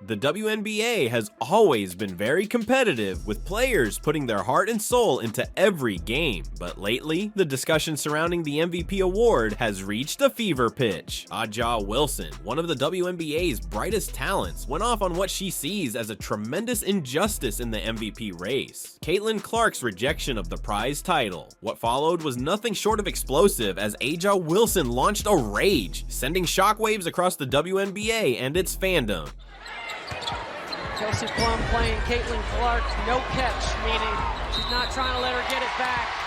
The WNBA has always been very competitive, with players putting their heart and soul into every game. But lately, the discussion surrounding the MVP award has reached a fever pitch. A'ja Wilson, one of the WNBA's brightest talents, went off on what she sees as a tremendous injustice in the MVP race: Caitlyn Clark's rejection of the prize title. What followed was nothing short of explosive, as A'ja Wilson launched a rage, sending shockwaves across the WNBA and its fandom. Kelsey Plum playing Caitlyn Clark, no catch, meaning she's not trying to let her get it back.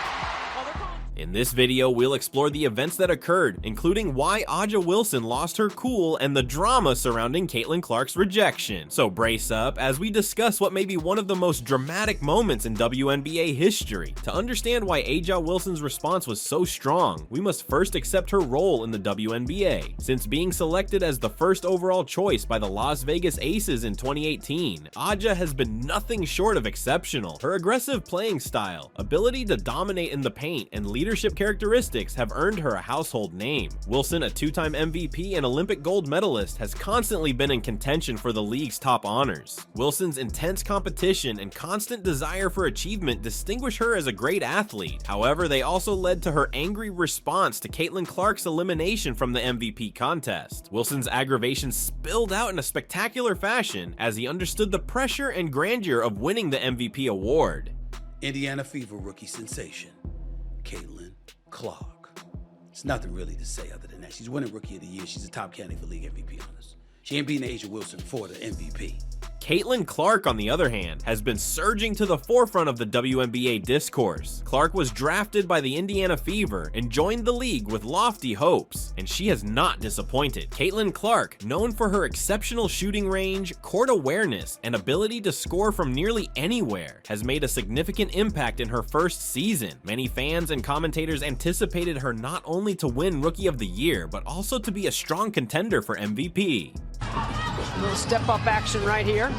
In this video, we'll explore the events that occurred, including why A'ja Wilson lost her cool and the drama surrounding Caitlyn Clark's rejection. So brace up as we discuss what may be one of the most dramatic moments in WNBA history. To understand why A'ja Wilson's response was so strong, we must first accept her role in the WNBA. Since being selected as the first overall choice by the Las Vegas Aces in 2018, A'ja has been nothing short of exceptional. Her aggressive playing style, ability to dominate in the paint, and leadership characteristics have earned her a household name. Wilson, a two-time MVP and Olympic gold medalist, has constantly been in contention for the league's top honors. Wilson's intense competition and constant desire for achievement distinguish her as a great athlete. However, they also led to her angry response to Caitlyn Clark's elimination from the MVP contest. Wilson's aggravation spilled out in a spectacular fashion as he understood the pressure and grandeur of winning the MVP award. Indiana Fever rookie sensation, Caitlyn Clark. It's nothing really to say other than that. She's winning Rookie of the Year. She's a top candidate for league MVP honors. She ain't beating A'ja Wilson for the MVP. Caitlyn Clark, on the other hand, has been surging to the forefront of the WNBA discourse. Clark was drafted by the Indiana Fever and joined the league with lofty hopes, and she has not disappointed. Caitlyn Clark, known for her exceptional shooting range, court awareness, and ability to score from nearly anywhere, has made a significant impact in her first season. Many fans and commentators anticipated her not only to win Rookie of the Year, but also to be a strong contender for MVP. A little step-up action right here.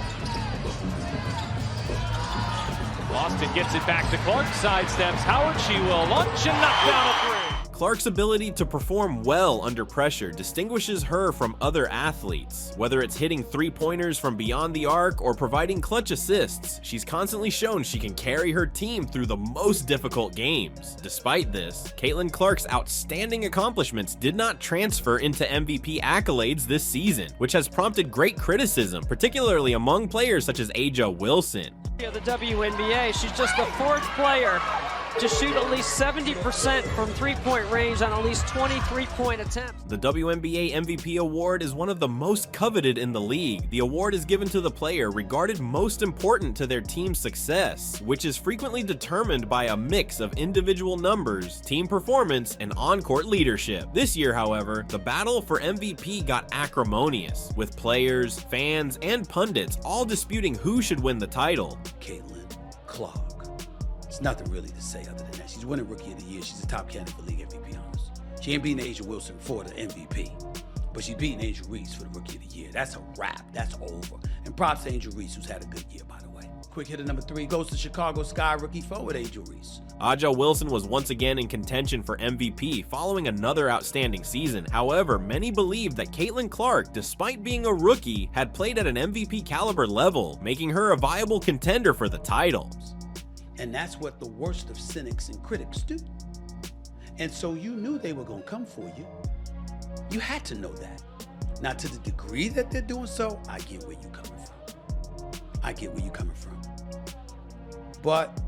Boston gets it back to Clark, sidesteps Howard, she will launch and knock down a three. Clark's ability to perform well under pressure distinguishes her from other athletes. Whether it's hitting three-pointers from beyond the arc or providing clutch assists, she's constantly shown she can carry her team through the most difficult games. Despite this, Caitlyn Clark's outstanding accomplishments did not transfer into MVP accolades this season, which has prompted great criticism, particularly among players such as A'ja Wilson. The WNBA, she's just the fourth player to shoot at least 70% from three-point range on at least 20 three-point attempts. The WNBA MVP award is one of the most coveted in the league. The award is given to the player regarded most important to their team's success, which is frequently determined by a mix of individual numbers, team performance, and on-court leadership. This year, however, the battle for MVP got acrimonious, with players, fans, and pundits all disputing who should win the title. Caitlyn Clark. It's nothing really to say other than that. She's winning Rookie of the Year. She's a top candidate for league MVP honors. She ain't beating A'ja Wilson for the MVP, but she's beating Angel Reese for the Rookie of the Year. That's a wrap. That's over. And props to Angel Reese, who's had a good year, by the way. Quick hitter number 3 goes to Chicago Sky rookie forward Angel Reese. A'ja Wilson was once again in contention for MVP following another outstanding season. However, many believe that Caitlyn Clark, despite being a rookie, had played at an MVP caliber level, making her a viable contender for the title. And that's what the worst of cynics and critics do. And so you knew they were going to come for you. You had to know that. Now, to the degree that they're doing so, I get where you're coming from. I get where you're coming from. But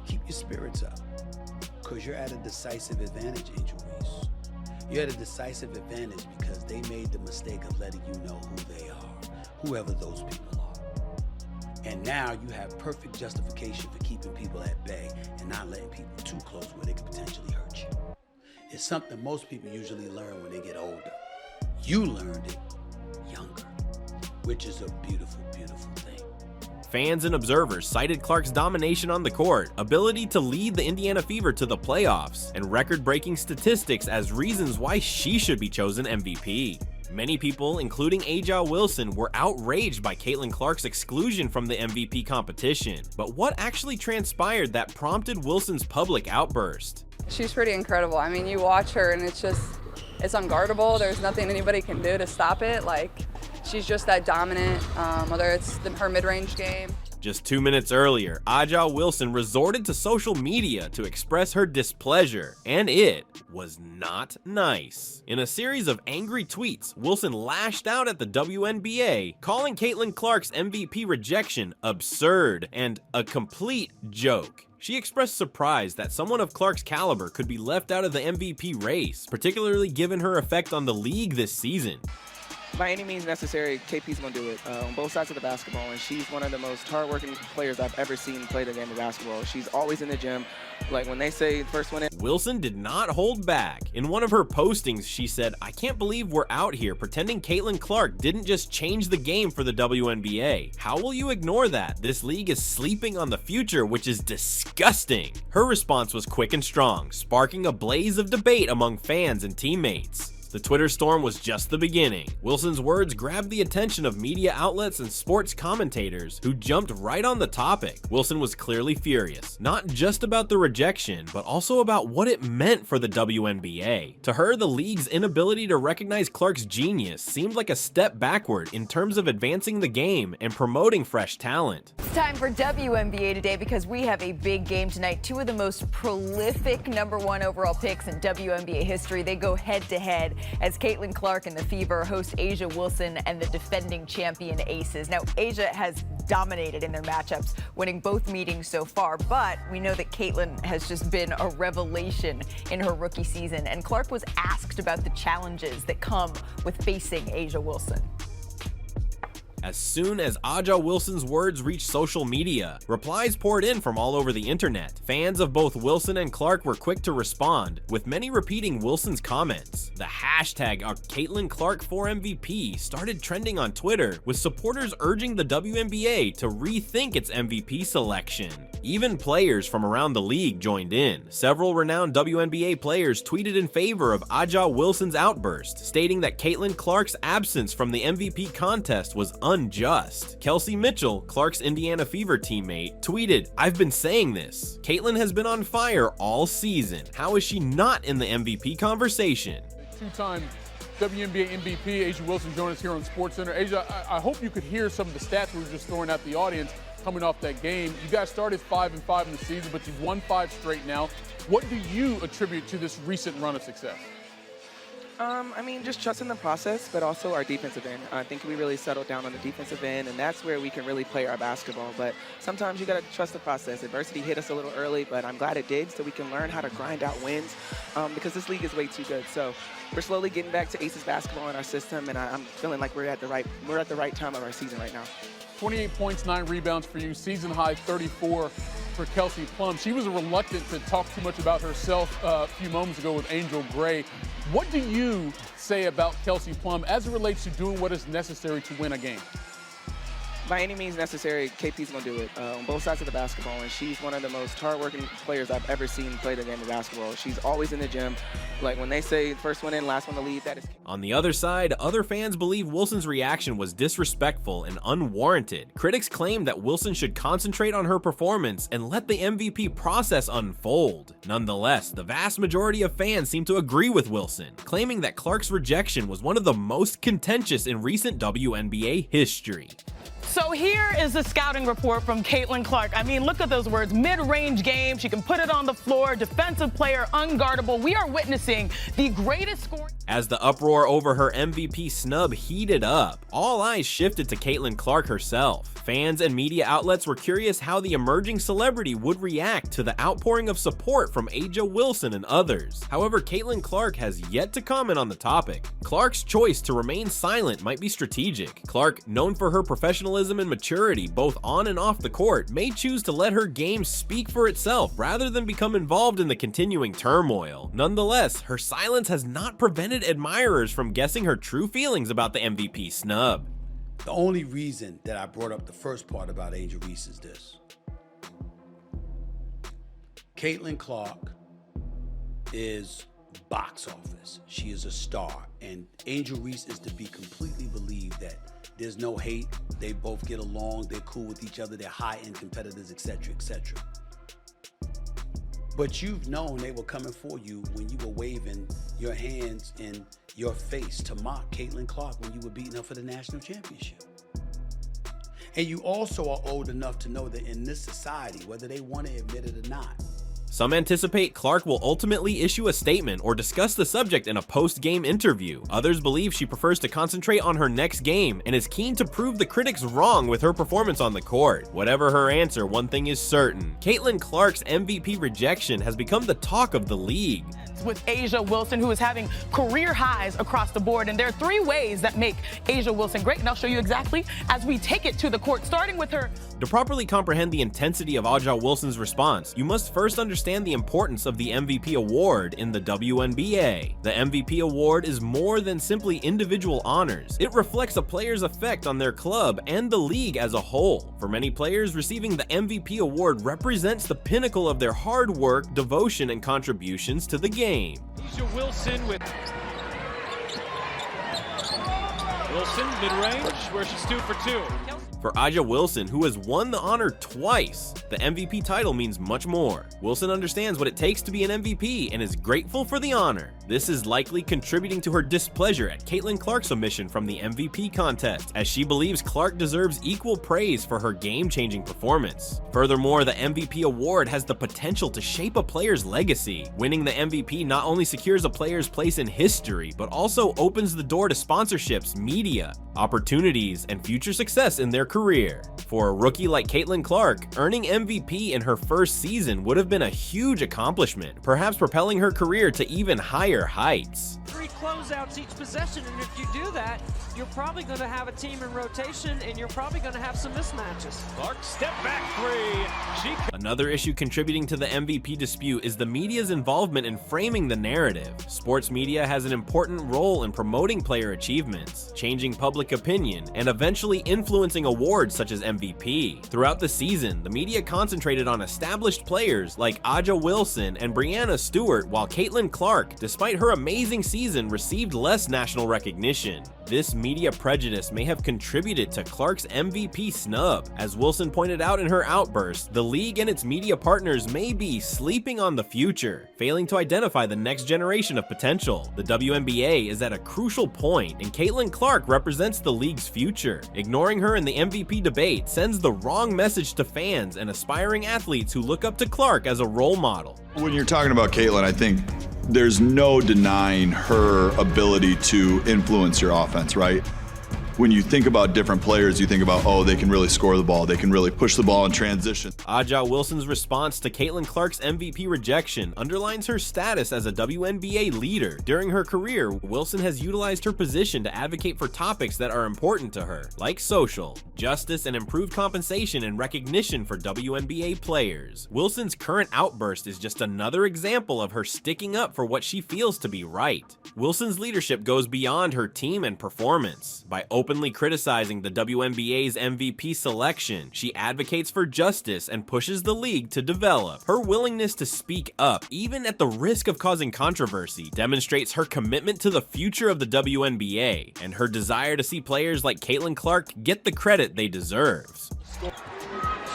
keep your spirits up, because you're at a decisive advantage, Angel Reese. You're at a decisive advantage because they made the mistake of letting you know who they are, whoever those people are. And now you have perfect justification for keeping people at bay and not letting people too close where they could potentially hurt you. It's something most people usually learn when they get older. You learned it younger, which is a beautiful, beautiful thing. Fans and observers cited Clark's domination on the court, ability to lead the Indiana Fever to the playoffs, and record-breaking statistics as reasons why she should be chosen MVP. Many people, including A'ja Wilson, were outraged by Caitlyn Clark's exclusion from the MVP competition. But what actually transpired that prompted Wilson's public outburst? She's pretty incredible. I mean, you watch her and it's unguardable. There's nothing anybody can do to stop it. Like, She's just that dominant, whether it's her mid-range game. Just 2 minutes earlier, A'ja Wilson resorted to social media to express her displeasure, and it was not nice. In a series of angry tweets, Wilson lashed out at the WNBA, calling Caitlyn Clark's MVP rejection absurd and a complete joke. She expressed surprise that someone of Clark's caliber could be left out of the MVP race, particularly given her effect on the league this season. By any means necessary, KP's going to do it on both sides of the basketball, and she's one of the most hardworking players I've ever seen play the game of basketball. She's always in the gym. Like when they say first one in. Wilson did not hold back. In one of her postings, she said, "I can't believe we're out here pretending Caitlyn Clark didn't just change the game for the WNBA. How will you ignore that? This league is sleeping on the future, which is disgusting." Her response was quick and strong, sparking a blaze of debate among fans and teammates. The Twitter storm was just the beginning. Wilson's words grabbed the attention of media outlets and sports commentators who jumped right on the topic. Wilson was clearly furious, not just about the rejection, but also about what it meant for the WNBA. To her, the league's inability to recognize Clark's genius seemed like a step backward in terms of advancing the game and promoting fresh talent. It's time for WNBA today because we have a big game tonight. Two of the most prolific #1 overall picks in WNBA history. They go head to head as Caitlyn Clark and the Fever host A'ja Wilson and the defending champion Aces. Now, A'ja has dominated in their matchups, winning both meetings so far, but we know that Caitlyn has just been a revelation in her rookie season, and Clark was asked about the challenges that come with facing A'ja Wilson. As soon as A'ja Wilson's words reached social media, replies poured in from all over the internet. Fans of both Wilson and Clark were quick to respond, with many repeating Wilson's comments. The hashtag Caitlyn Clark for MVP started trending on Twitter, with supporters urging the WNBA to rethink its MVP selection. Even players from around the league joined in. Several renowned WNBA players tweeted in favor of A'ja Wilson's outburst, stating that Caitlyn Clark's absence from the MVP contest was unjust. Kelsey Mitchell, Clark's Indiana Fever teammate, tweeted, "I've been saying this. Caitlyn has been on fire all season. How is she not in the MVP conversation?" Two-time WNBA MVP A'ja Wilson joined us here on SportsCenter. A'ja, I hope you could hear some of the stats we were just throwing at the audience coming off that game. You guys started 5-5 in the season, but you've won 5 straight now. What do you attribute to this recent run of success? I mean, just trusting the process, but also our defensive end. I think we really settled down on the defensive end, and that's where we can really play our basketball. But sometimes you got to trust the process. Adversity hit us a little early, but I'm glad it did, so we can learn how to grind out wins because this league is way too good. So we're slowly getting back to Aces basketball in our system, and I'm feeling like we're at the right time of our season right now. 28 points, 9 rebounds for you, season high 34 for Kelsey Plum. She was reluctant to talk too much about herself a few moments ago with Angel Gray. What do you say about Kelsey Plum as it relates to doing what is necessary to win a game? By any means necessary, KP's going to do it on both sides of the basketball, and she's one of the most hardworking players I've ever seen play the game of basketball. She's always in the gym. Like when they say first one in, last one to leave, that is. On the other side, other fans believe Wilson's reaction was disrespectful and unwarranted. Critics claim that Wilson should concentrate on her performance and let the MVP process unfold. Nonetheless, the vast majority of fans seem to agree with Wilson, claiming that Clark's rejection was one of the most contentious in recent WNBA history. So here is the scouting report from Caitlyn Clark. I mean, look at those words. Mid-range game. She can put it on the floor. Defensive player, unguardable. We are witnessing the greatest scoring. As the uproar over her MVP snub heated up, all eyes shifted to Caitlyn Clark herself. Fans and media outlets were curious how the emerging celebrity would react to the outpouring of support from A'ja Wilson and others. However, Caitlyn Clark has yet to comment on the topic. Clark's choice to remain silent might be strategic. Clark, known for her professionalism and maturity both on and off the court, may choose to let her game speak for itself rather than become involved in the continuing turmoil. Nonetheless, her silence has not prevented admirers from guessing her true feelings about the MVP snub. The only reason that I brought up the first part about Angel Reese is this. Caitlyn Clark is box office. She is a star, and Angel Reese is to be completely believed that there's no hate, they both get along, they're cool with each other, they're high-end competitors, etc., etc. But you've known they were coming for you when you were waving your hands in your face to mock Caitlyn Clark when you were beating her for the national championship. And you also are old enough to know that in this society, whether they want to admit it or not, some anticipate Clark will ultimately issue a statement or discuss the subject in a post-game interview. Others believe she prefers to concentrate on her next game and is keen to prove the critics wrong with her performance on the court. Whatever her answer, one thing is certain. Caitlyn Clark's MVP rejection has become the talk of the league. With A'ja Wilson, who is having career highs across the board. And there are 3 ways that make A'ja Wilson great, and I'll show you exactly as we take it to the court, starting with her. To properly comprehend the intensity of A'ja Wilson's response, you must first understand the importance of the MVP award in the WNBA. The MVP award is more than simply individual honors. It reflects a player's effect on their club and the league as a whole. For many players, receiving the MVP award represents the pinnacle of their hard work, devotion, and contributions to the game. A'ja Wilson with Wilson mid-range, where she's 2 for 2. For A'ja Wilson, who has won the honor twice, the MVP title means much more. Wilson understands what it takes to be an MVP and is grateful for the honor. This is likely contributing to her displeasure at Caitlyn Clark's omission from the MVP contest, as she believes Clark deserves equal praise for her game-changing performance. Furthermore, the MVP award has the potential to shape a player's legacy. Winning the MVP not only secures a player's place in history, but also opens the door to sponsorships, media, opportunities, and future success in their career. For a rookie like Caitlyn Clark, earning MVP in her first season would have been a huge accomplishment, perhaps propelling her career to even higher heights. 3 closeouts each possession, and if you do that, you're probably going to have a team in rotation, and you're probably going to have some mismatches. Clark step back 3. Another issue contributing to the MVP dispute is the media's involvement in framing the narrative. Sports media has an important role in promoting player achievements, changing public opinion, and eventually influencing awards such as MVP. Throughout the season, the media concentrated on established players like A'ja Wilson and Breanna Stewart, while Caitlyn Clark, despite her amazing season, received less national recognition. This media prejudice may have contributed to Clark's MVP snub. As Wilson pointed out in her outburst, the league and its media partners may be sleeping on the future, failing to identify the next generation of potential. The WNBA is at a crucial point, and Caitlyn Clark represents the league's future. Ignoring her in the MVP debate sends the wrong message to fans and aspiring athletes who look up to Clark as a role model. When you're talking about Caitlyn, I think there's no denying her ability to influence your offense, right? When you think about different players, you think about, oh, they can really score the ball, they can really push the ball in transition. A'ja Wilson's response to Caitlyn Clark's MVP rejection underlines her status as a WNBA leader. During her career, Wilson has utilized her position to advocate for topics that are important to her, like social, justice, and improved compensation and recognition for WNBA players. Wilson's current outburst is just another example of her sticking up for what she feels to be right. Wilson's leadership goes beyond her team and performance. By openly criticizing the WNBA's MVP selection, she advocates for justice and pushes the league to develop. Her willingness to speak up, even at the risk of causing controversy, demonstrates her commitment to the future of the WNBA and her desire to see players like Caitlyn Clark get the credit they deserve.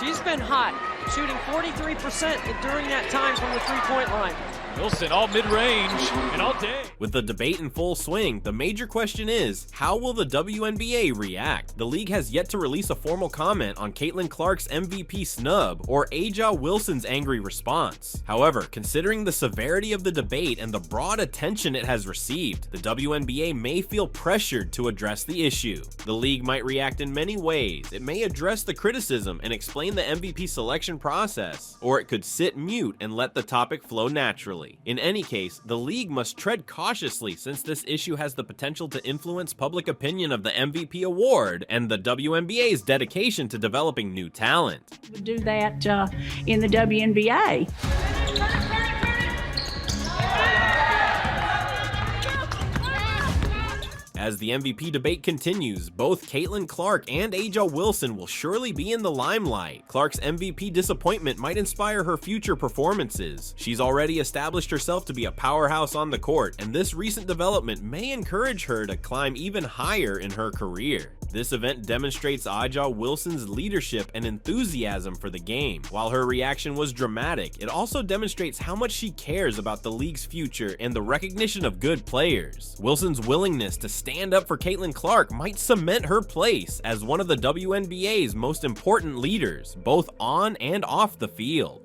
She's been hot, shooting 43% during that time from the 3-point line. Wilson all mid-range and all day. With the debate in full swing, the major question is, how will the WNBA react? The league has yet to release a formal comment on Caitlyn Clark's MVP snub or A'ja Wilson's angry response. However, considering the severity of the debate and the broad attention it has received, the WNBA may feel pressured to address the issue. The league might react in many ways. It may address the criticism and explain the MVP selection process, or it could sit mute and let the topic flow naturally. In any case, the league must tread cautiously since this issue has the potential to influence public opinion of the MVP award and the WNBA's dedication to developing new talent. We do that in the WNBA. As the MVP debate continues, both Caitlyn Clark and A'ja Wilson will surely be in the limelight. Clark's MVP disappointment might inspire her future performances. She's already established herself to be a powerhouse on the court, and this recent development may encourage her to climb even higher in her career. This event demonstrates Aja Wilson's leadership and enthusiasm for the game. While her reaction was dramatic, it also demonstrates how much she cares about the league's future and the recognition of good players. Wilson's willingness to stand up for Caitlyn Clark might cement her place as one of the WNBA's most important leaders, both on and off the field.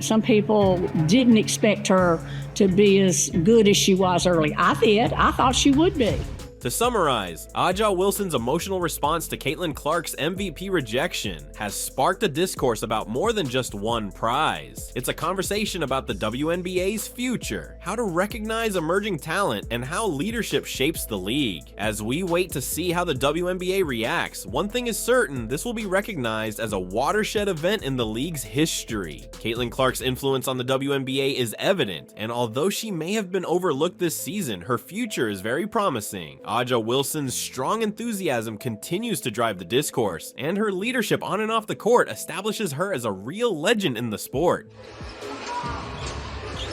Some people didn't expect her to be as good as she was early. I did. I thought she would be. To summarize, Aja Wilson's emotional response to Caitlyn Clark's MVP rejection has sparked a discourse about more than just one prize. It's a conversation about the WNBA's future, how to recognize emerging talent, and how leadership shapes the league. As we wait to see how the WNBA reacts, one thing is certain: this will be recognized as a watershed event in the league's history. Caitlyn Clark's influence on the WNBA is evident, and although she may have been overlooked this season, her future is very promising. Aja Wilson's strong enthusiasm continues to drive the discourse, and her leadership on and off the court establishes her as a real legend in the sport.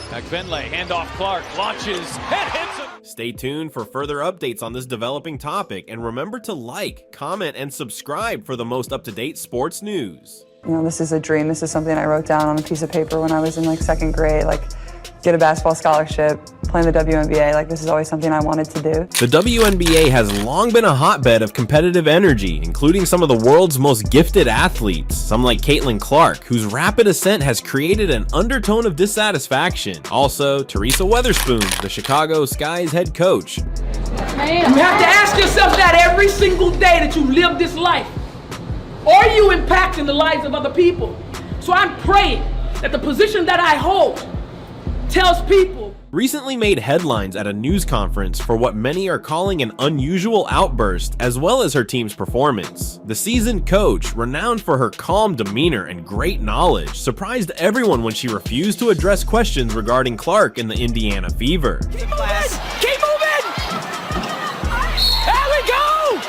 McVinlay, handoff Clark, launches and hits him. Stay tuned for further updates on this developing topic, and remember to like, comment, and subscribe for the most up-to-date sports news. You know, this is a dream. This is something I wrote down on a piece of paper when I was in like second grade. Like, get a basketball scholarship, play in the WNBA. Like, this is always something I wanted to do. The WNBA has long been a hotbed of competitive energy, including some of the world's most gifted athletes, some like Caitlyn Clark, whose rapid ascent has created an undertone of dissatisfaction. Also, Teresa Weatherspoon, the Chicago Sky's head coach. You have to ask yourself that every single day that you live this life. Are you impacting the lives of other people? So I'm praying that the position that I hold tells people. Recently made headlines at a news conference for what many are calling an unusual outburst, as well as her team's performance. The seasoned coach, renowned for her calm demeanor and great knowledge, surprised everyone when she refused to address questions regarding Clark in the Indiana Fever. Keep moving! Keep moving! There we go!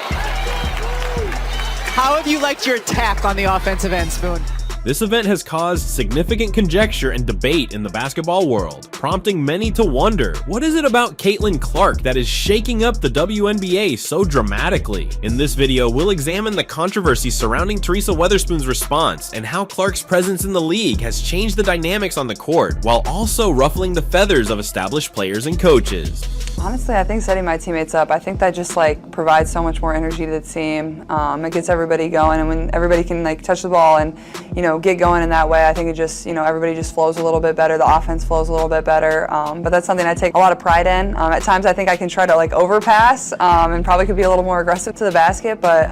How have you liked your attack on the offensive end, Spoon? This event has caused significant conjecture and debate in the basketball world, prompting many to wonder, what is it about Caitlyn Clark that is shaking up the WNBA so dramatically? In this video, we'll examine the controversy surrounding Teresa Weatherspoon's response and how Clark's presence in the league has changed the dynamics on the court, while also ruffling the feathers of established players and coaches. Honestly, I think setting my teammates up, I think that just like provides so much more energy to the team. It gets everybody going, and when everybody can like touch the ball and, you know, get going in that way, I think it just, you know, everybody just flows a little bit better. The offense flows a little bit better. But that's something I take a lot of pride in. At times I think I can try to like overpass and probably could be a little more aggressive to the basket. But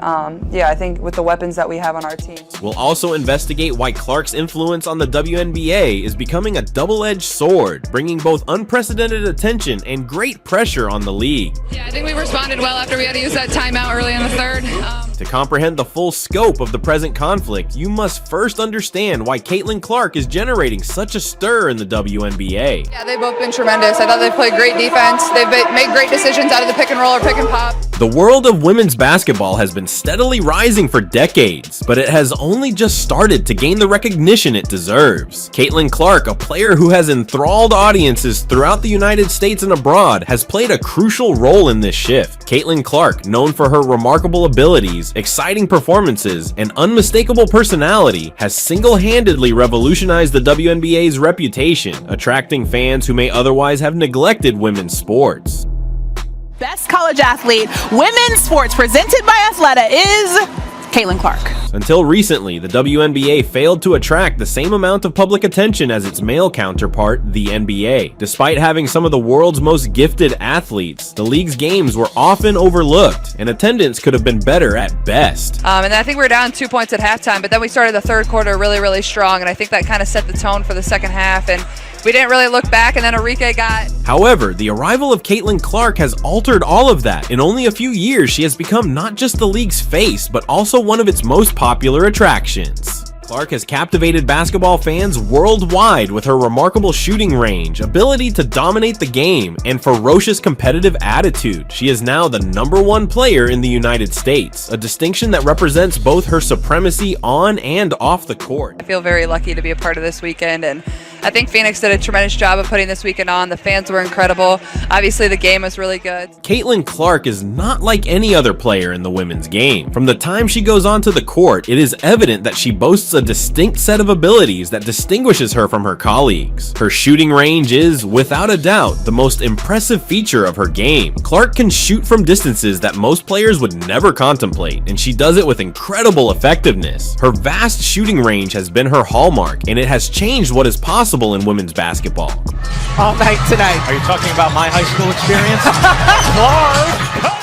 yeah, I think with the weapons that we have on our team. We'll also investigate why Clark's influence on the WNBA is becoming a double-edged sword, bringing both unprecedented attention and great pressure on the league. Yeah, I think we responded well after we had to use that timeout early in the third. To comprehend the full scope of the present conflict, you must first understand why Caitlyn Clark is generating such a stir in the WNBA. Yeah, they've both been tremendous. I thought they played great defense. They've made great decisions out of the pick and roll or pick and pop. The world of women's basketball has been steadily rising for decades, but it has only just started to gain the recognition it deserves. Caitlyn Clark, a player who has enthralled audiences throughout the United States and abroad, has played a crucial role in this shift. Caitlyn Clark, known for her remarkable abilities, exciting performances, and unmistakable personality, has single-handedly revolutionized the WNBA's reputation, attracting fans who may otherwise have neglected women's sports. Best college athlete, women's sports presented by Athleta is Caitlyn Clark. Until recently, the WNBA failed to attract the same amount of public attention as its male counterpart, the NBA. Despite having some of the world's most gifted athletes, the league's games were often overlooked, and attendance could have been better at best. And I think we were down 2 points at halftime, but then we started the third quarter really, really strong, and I think that kind of set the tone for the second half, and we didn't really look back, and then Arike got... However, the arrival of Caitlyn Clark has altered all of that. In only a few years, she has become not just the league's face, but also one of its most popular attractions. Clark has captivated basketball fans worldwide with her remarkable shooting range, ability to dominate the game, and ferocious competitive attitude. She is now the #1 player in the United States, a distinction that represents both her supremacy on and off the court. I feel very lucky to be a part of this weekend, and I think Phoenix did a tremendous job of putting this weekend on. The fans were incredible. Obviously, the game was really good. Caitlyn Clark is not like any other player in the women's game. From the time she goes onto the court, it is evident that she boasts a distinct set of abilities that distinguishes her from her colleagues. Her shooting range is, without a doubt, the most impressive feature of her game. Clark can shoot from distances that most players would never contemplate, and she does it with incredible effectiveness. Her vast shooting range has been her hallmark, and it has changed what is possible in women's basketball. All night tonight. Are you talking about my high school experience?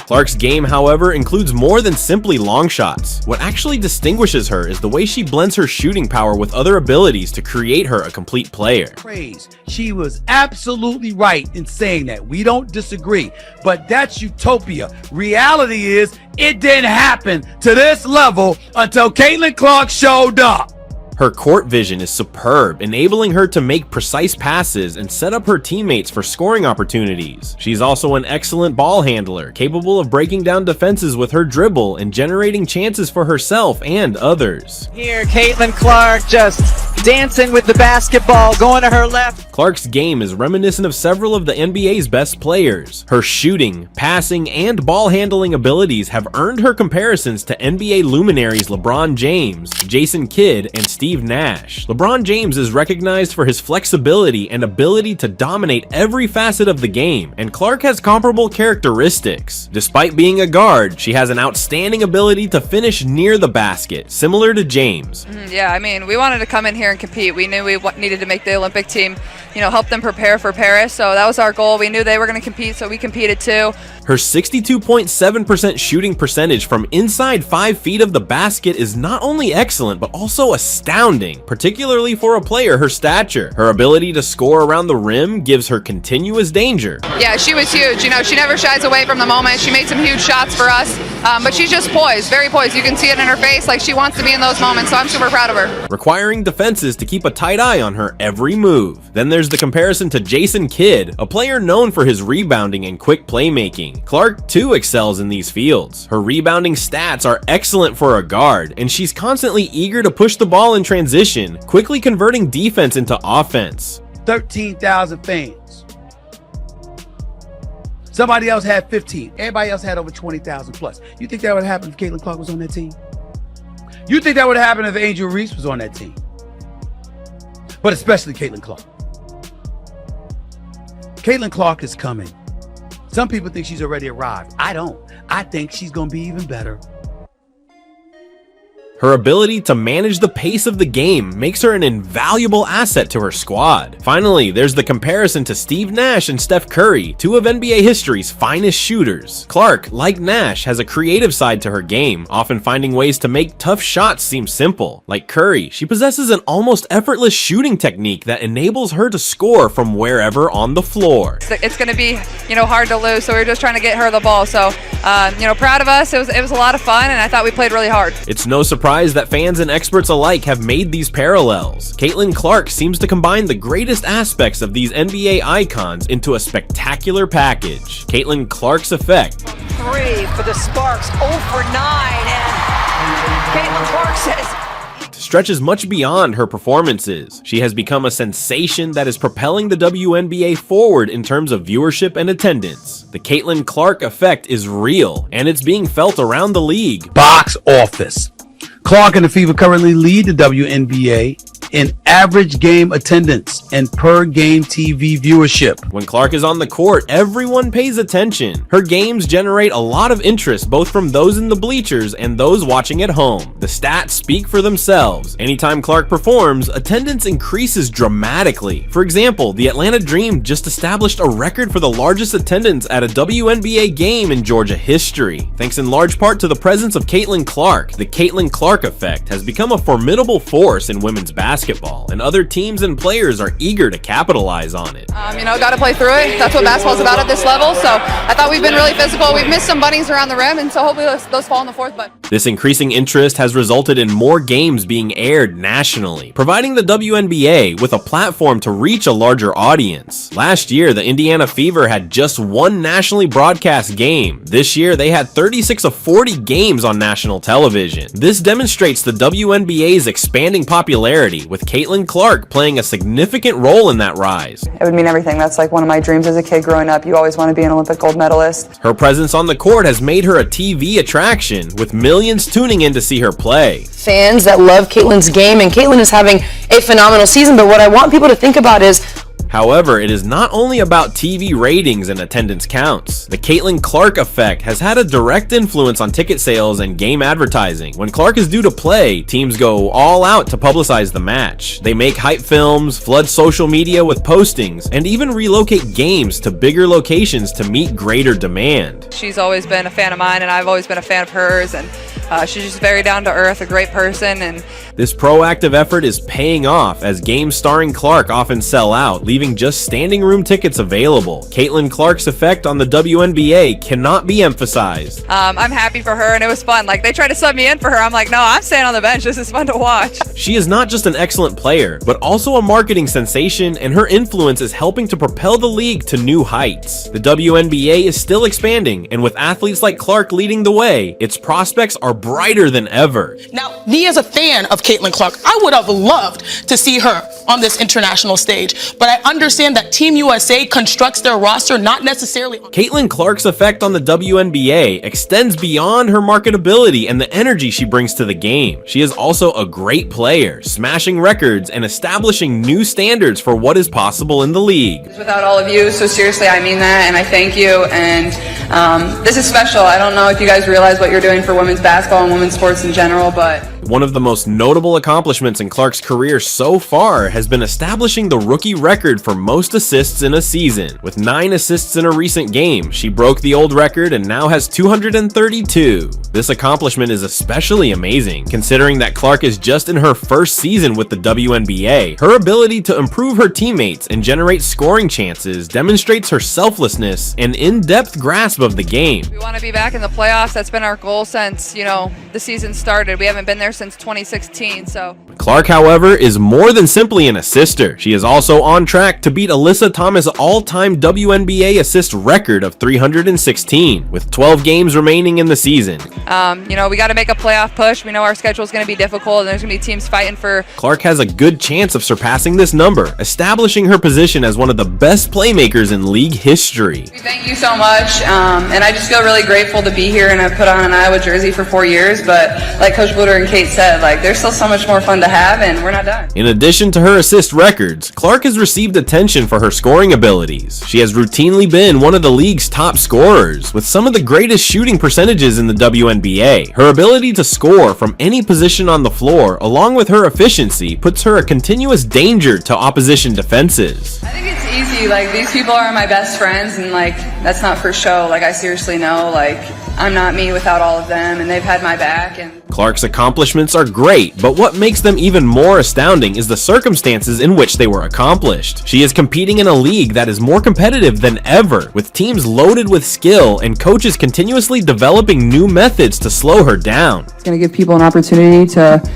Clark's game, however, includes more than simply long shots. What actually distinguishes her is the way she blends her shooting power with other abilities to create her a complete player. Praise. She was absolutely right in saying that. We don't disagree, but that's utopia. Reality is it didn't happen to this level until Caitlyn Clark showed up. Her court vision is superb, enabling her to make precise passes and set up her teammates for scoring opportunities. She's also an excellent ball handler, capable of breaking down defenses with her dribble and generating chances for herself and others. Here, Caitlyn Clark just dancing with the basketball, going to her left. Clark's game is reminiscent of several of the NBA's best players. Her shooting, passing, and ball handling abilities have earned her comparisons to NBA luminaries LeBron James, Jason Kidd, and Steve Nash. LeBron James is recognized for his flexibility and ability to dominate every facet of the game, and Clark has comparable characteristics. Despite being a guard, she has an outstanding ability to finish near the basket, similar to James. Yeah, I mean, we wanted to come in here and compete. We knew we needed to make the Olympic team, help them prepare for Paris, so that was our goal. We knew they were going to compete, so we competed too. Her 62.7% shooting percentage from inside 5 feet of the basket is not only excellent, but also astounding, particularly for a player her stature. Her ability to score around the rim gives her continuous danger. Yeah, she was huge. She never shies away from the moment. She made some huge shots for us, but she's just poised, very poised. You can see it in her face, like she wants to be in those moments, so I'm super proud of her. Requiring defenses to keep a tight eye on her every move. Then there's the comparison to Jason Kidd, a player known for his rebounding and quick playmaking. Clark too excels in these fields. Her rebounding stats are excellent for a guard, and she's constantly eager to push the ball in transition, quickly converting defense into offense. 13,000 fans. Somebody else had 15. Everybody else had over 20,000 plus. You think that would happen if Caitlyn Clark was on that team? You think that would happen if Angel Reese was on that team? But especially Caitlyn Clark. Caitlyn Clark is coming. Some people think she's already arrived. I don't. I think she's going to be even better. Her ability to manage the pace of the game makes her an invaluable asset to her squad. Finally, there's the comparison to Steve Nash and Steph Curry, two of NBA history's finest shooters. Clark, like Nash, has a creative side to her game, often finding ways to make tough shots seem simple. Like Curry, she possesses an almost effortless shooting technique that enables her to score from wherever on the floor. It's going to be, hard to lose, so we're just trying to get her the ball. So, proud of us. It was a lot of fun, and I thought we played really hard. It's no surprise that fans and experts alike have made these parallels. Caitlyn Clark seems to combine the greatest aspects of these NBA icons into a spectacular package. Caitlyn Clark's effect. 3 for the Sparks, 0 for 9, and Caitlyn Clark says stretches much beyond her performances. She has become a sensation that is propelling the WNBA forward in terms of viewership and attendance. The Caitlyn Clark effect is real, and it's being felt around the league. Box office. Clark and the Fever currently lead the WNBA in average game attendance and per game TV viewership. When Clark is on the court, everyone pays attention. Her games generate a lot of interest both from those in the bleachers and those watching at home. The stats speak for themselves. Anytime Clark performs, attendance increases dramatically. For example, the Atlanta Dream just established a record for the largest attendance at a WNBA game in Georgia history. Thanks in large part to the presence of Caitlyn Clark, the Caitlyn Clark effect has become a formidable force in women's basketball, and other teams and players are eager to capitalize on it. Got to play through it. That's what basketball's about at this level. So I thought we've been really physical. We've missed some bunnies around the rim, and so hopefully those fall in the fourth. But this increasing interest has resulted in more games being aired nationally, providing the WNBA with a platform to reach a larger audience. Last year, the Indiana Fever had just one nationally broadcast game. This year, they had 36 of 40 games on national television. This demonstrates the WNBA's expanding popularity, with Caitlyn Clark playing a significant role in that rise. It would mean everything. That's like one of my dreams as a kid growing up. You always want to be an Olympic gold medalist. Her presence on the court has made her a TV attraction, with millions tuning in to see her play. Fans that love Caitlyn's game, and Caitlyn is having a phenomenal season, but what I want people to think about is, however, it is not only about TV ratings and attendance counts. The Caitlyn Clark effect has had a direct influence on ticket sales and game advertising. When Clark is due to play, teams go all out to publicize the match. They make hype films, flood social media with postings, and even relocate games to bigger locations to meet greater demand. She's always been a fan of mine, and I've always been a fan of hers, and she's just very down to earth, a great person. And this proactive effort is paying off, as games starring Clark often sell out, leaving just standing room tickets available. Caitlyn Clark's effect on the WNBA cannot be emphasized. I'm happy for her, and it was fun. Like, they tried to sub me in for her. I'm like, no, I'm staying on the bench. This is fun to watch. She is not just an excellent player, but also a marketing sensation, and her influence is helping to propel the league to new heights. The WNBA is still expanding, and with athletes like Clark leading the way, its prospects are brighter than ever. Now, me as a fan of Caitlyn Clark, I would have loved to see her on this international stage, but I understand that Team USA constructs their roster not necessarily. Caitlyn Clark's effect on the WNBA extends beyond her marketability and the energy she brings to the game. She is also a great player, smashing records and establishing new standards for what is possible in the league. Without all of you, so seriously, I mean that, and I thank you. And this is special. I don't know if you guys realize what you're doing for women's basketball and women's sports in general, but one of the most notable accomplishments in Clark's career so far has been establishing the rookie record for most assists in a season. With 9 assists in a recent game, she broke the old record and now has 232. This accomplishment is especially amazing, considering that Clark is just in her first season with the WNBA. Her ability to improve her teammates and generate scoring chances demonstrates her selflessness and in-depth grasp of the game. We want to be back in the playoffs. That's been our goal since, the season started. We haven't been there since 2016, so. Clark, however, is more than simply an assister. She is also on track to beat Alyssa Thomas' all-time WNBA assist record of 316, with 12 games remaining in the season. We got to make a playoff push. We know our schedule is going to be difficult, and there's going to be teams fighting for. Clark has a good chance of surpassing this number, establishing her position as one of the best playmakers in league history. Thank you so much, and I just feel really grateful to be here, and I've put on an Iowa jersey for 4 years, but like Coach Bluder and Kate said, there's still so much more fun to have, and we're not done. In addition to her assist records, Clark has received attention for her scoring abilities. She has routinely been one of the league's top scorers, with some of the greatest shooting percentages in the WNBA. Her ability to score from any position on the floor, along with her efficiency, puts her a continuous danger to opposition defenses. I think it's easy. These people are my best friends, and that's not for show. I seriously know, I'm not me without all of them, and they've had my back. And Clark's accomplishments are great, but what makes them even more astounding is the circumstances in which they were accomplished. She is competing in a league that is more competitive than ever, with teams loaded with skill and coaches continuously developing new methods to slow her down. It's going to give people an opportunity to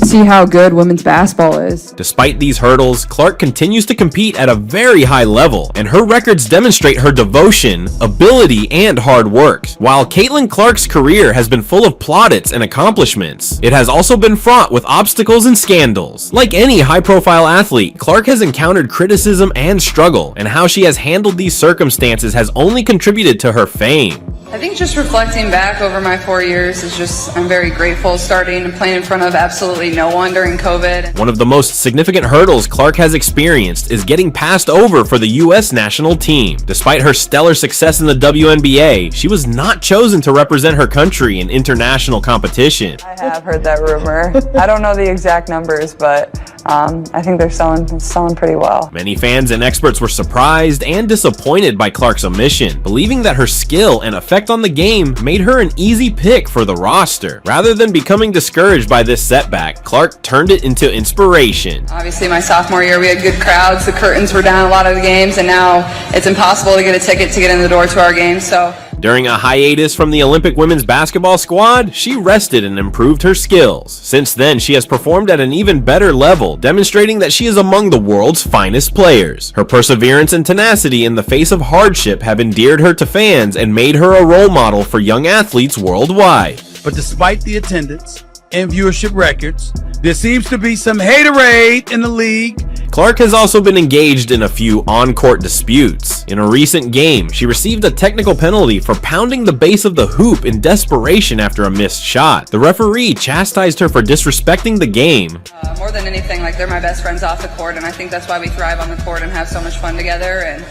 see how good women's basketball is. Despite these hurdles, Clark continues to compete at a very high level, and her records demonstrate her devotion, ability, and hard work. While Caitlyn Clark's career has been full of plaudits and accomplishments, it has also been fraught with obstacles and scandals. Like any high-profile athlete, Clark has encountered criticism and struggle, and how she has handled these circumstances has only contributed to her fame. I think just reflecting back over my 4 years is I'm very grateful, starting and playing in front of absolutely no one during COVID. One of the most significant hurdles Clark has experienced is getting passed over for the U.S. national team. Despite her stellar success in the WNBA, she was not chosen to represent her country in international competition. I have heard that rumor. I don't know the exact numbers, but I think they're selling pretty well. Many fans and experts were surprised and disappointed by Clark's omission, believing that her skill and effect on the game made her an easy pick for the roster. Rather than becoming discouraged by this setback, Clark turned it into inspiration. Obviously, my sophomore year, we had good crowds. The curtains were down a lot of the games, and now it's impossible to get a ticket to get in the door to our games. So during a hiatus from the Olympic women's basketball squad, she rested and improved her skills. Since then, she has performed at an even better level, demonstrating that she is among the world's finest players. Her perseverance and tenacity in the face of hardship have endeared her to fans and made her a role model for young athletes worldwide. But despite the attendance and viewership records, There seems to be some haterade in the league. Clark has also been engaged in a few on-court disputes. In a recent game, she received a technical penalty for pounding the base of the hoop in desperation after a missed shot. The referee chastised her for disrespecting the game. More than anything, like, they're my best friends off the court, and I think that's why we thrive on the court and have so much fun together. And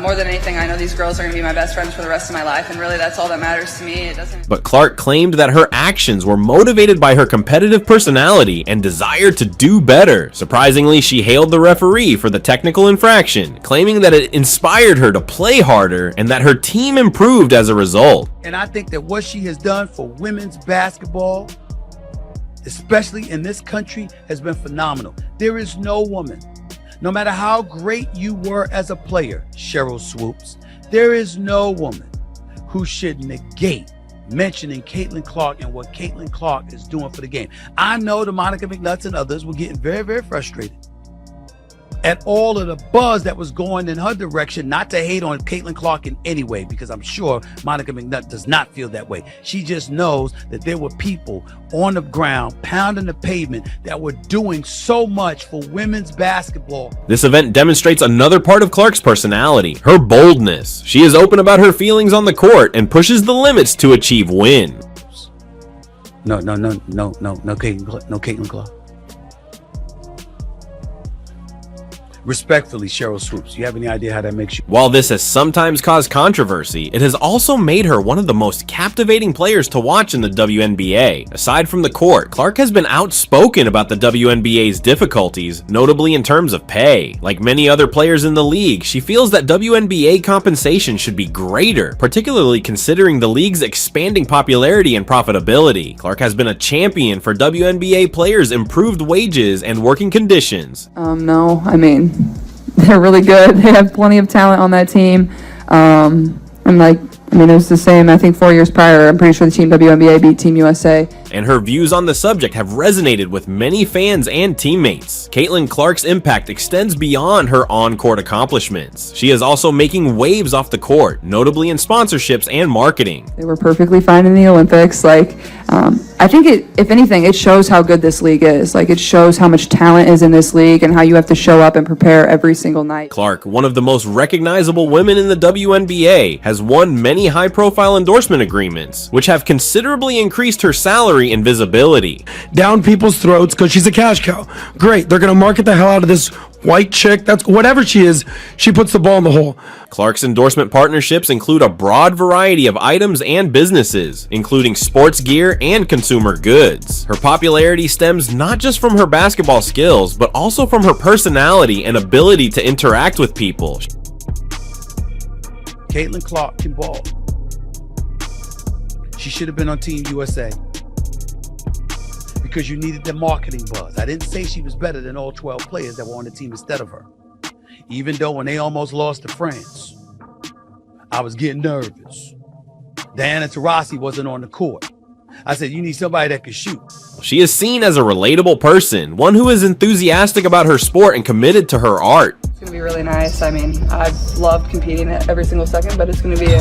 more than anything, I know these girls are going to be my best friends for the rest of my life, and really that's all that matters to me. But Clark claimed that her actions were motivated by her competitive personality and desire to do better. Surprisingly, she hailed the referee for the technical infraction, claiming that it inspired her to play harder and that her team improved as a result. And I think that what she has done for women's basketball, especially in this country, has been phenomenal. There is no woman, no matter how great you were as a player, Cheryl Swoopes, there is no woman who should negate mentioning Caitlyn Clark and what Caitlyn Clark is doing for the game. I know the Monica McNutts and others were getting very, very frustrated at all of the buzz that was going in her direction, not to hate on Caitlyn Clark in any way, because I'm sure Monica McNutt does not feel that way. She just knows that there were people on the ground pounding the pavement that were doing so much for women's basketball. This event demonstrates another part of Clark's personality, her boldness. She is open about her feelings on the court and pushes the limits to achieve wins. No, Caitlyn Clark. Respectfully, Cheryl Swoopes, you have any idea how that makes you? While this has sometimes caused controversy, it has also made her one of the most captivating players to watch in the WNBA. Aside from the court, Clark has been outspoken about the WNBA's difficulties, notably in terms of pay. Like many other players in the league, she feels that WNBA compensation should be greater, particularly considering the league's expanding popularity and profitability. Clark has been a champion for WNBA players' improved wages and working conditions. No, I mean, they're really good. They have plenty of talent on that team. It was the same, I think 4 years prior. I'm pretty sure the Team WNBA beat Team USA. And her views on the subject have resonated with many fans and teammates. Caitlyn Clark's impact extends beyond her on-court accomplishments. She is also making waves off the court, notably in sponsorships and marketing. They were perfectly fine in the Olympics. I think if anything, it shows how good this league is. It shows how much talent is in this league and how you have to show up and prepare every single night. Clark, one of the most recognizable women in the WNBA, has won many high-profile endorsement agreements, which have considerably increased her salary and visibility. Down people's throats because she's a cash cow. Great, they're going to market the hell out of this white chick. That's whatever she is. She puts the ball in the hole. Clark's endorsement partnerships include a broad variety of items and businesses, including sports gear and consumer goods. Her popularity stems not just from her basketball skills, but also from her personality and ability to interact with people. Caitlyn Clark can ball. She should have been on Team USA because you needed the marketing buzz. I didn't say she was better than all 12 players that were on the team instead of her. Even though when they almost lost to France, I was getting nervous. Diana Taurasi wasn't on the court. I said, you need somebody that can shoot. She is seen as a relatable person, one who is enthusiastic about her sport and committed to her art. It's going to be really nice. I've loved competing every single second, but it's going to be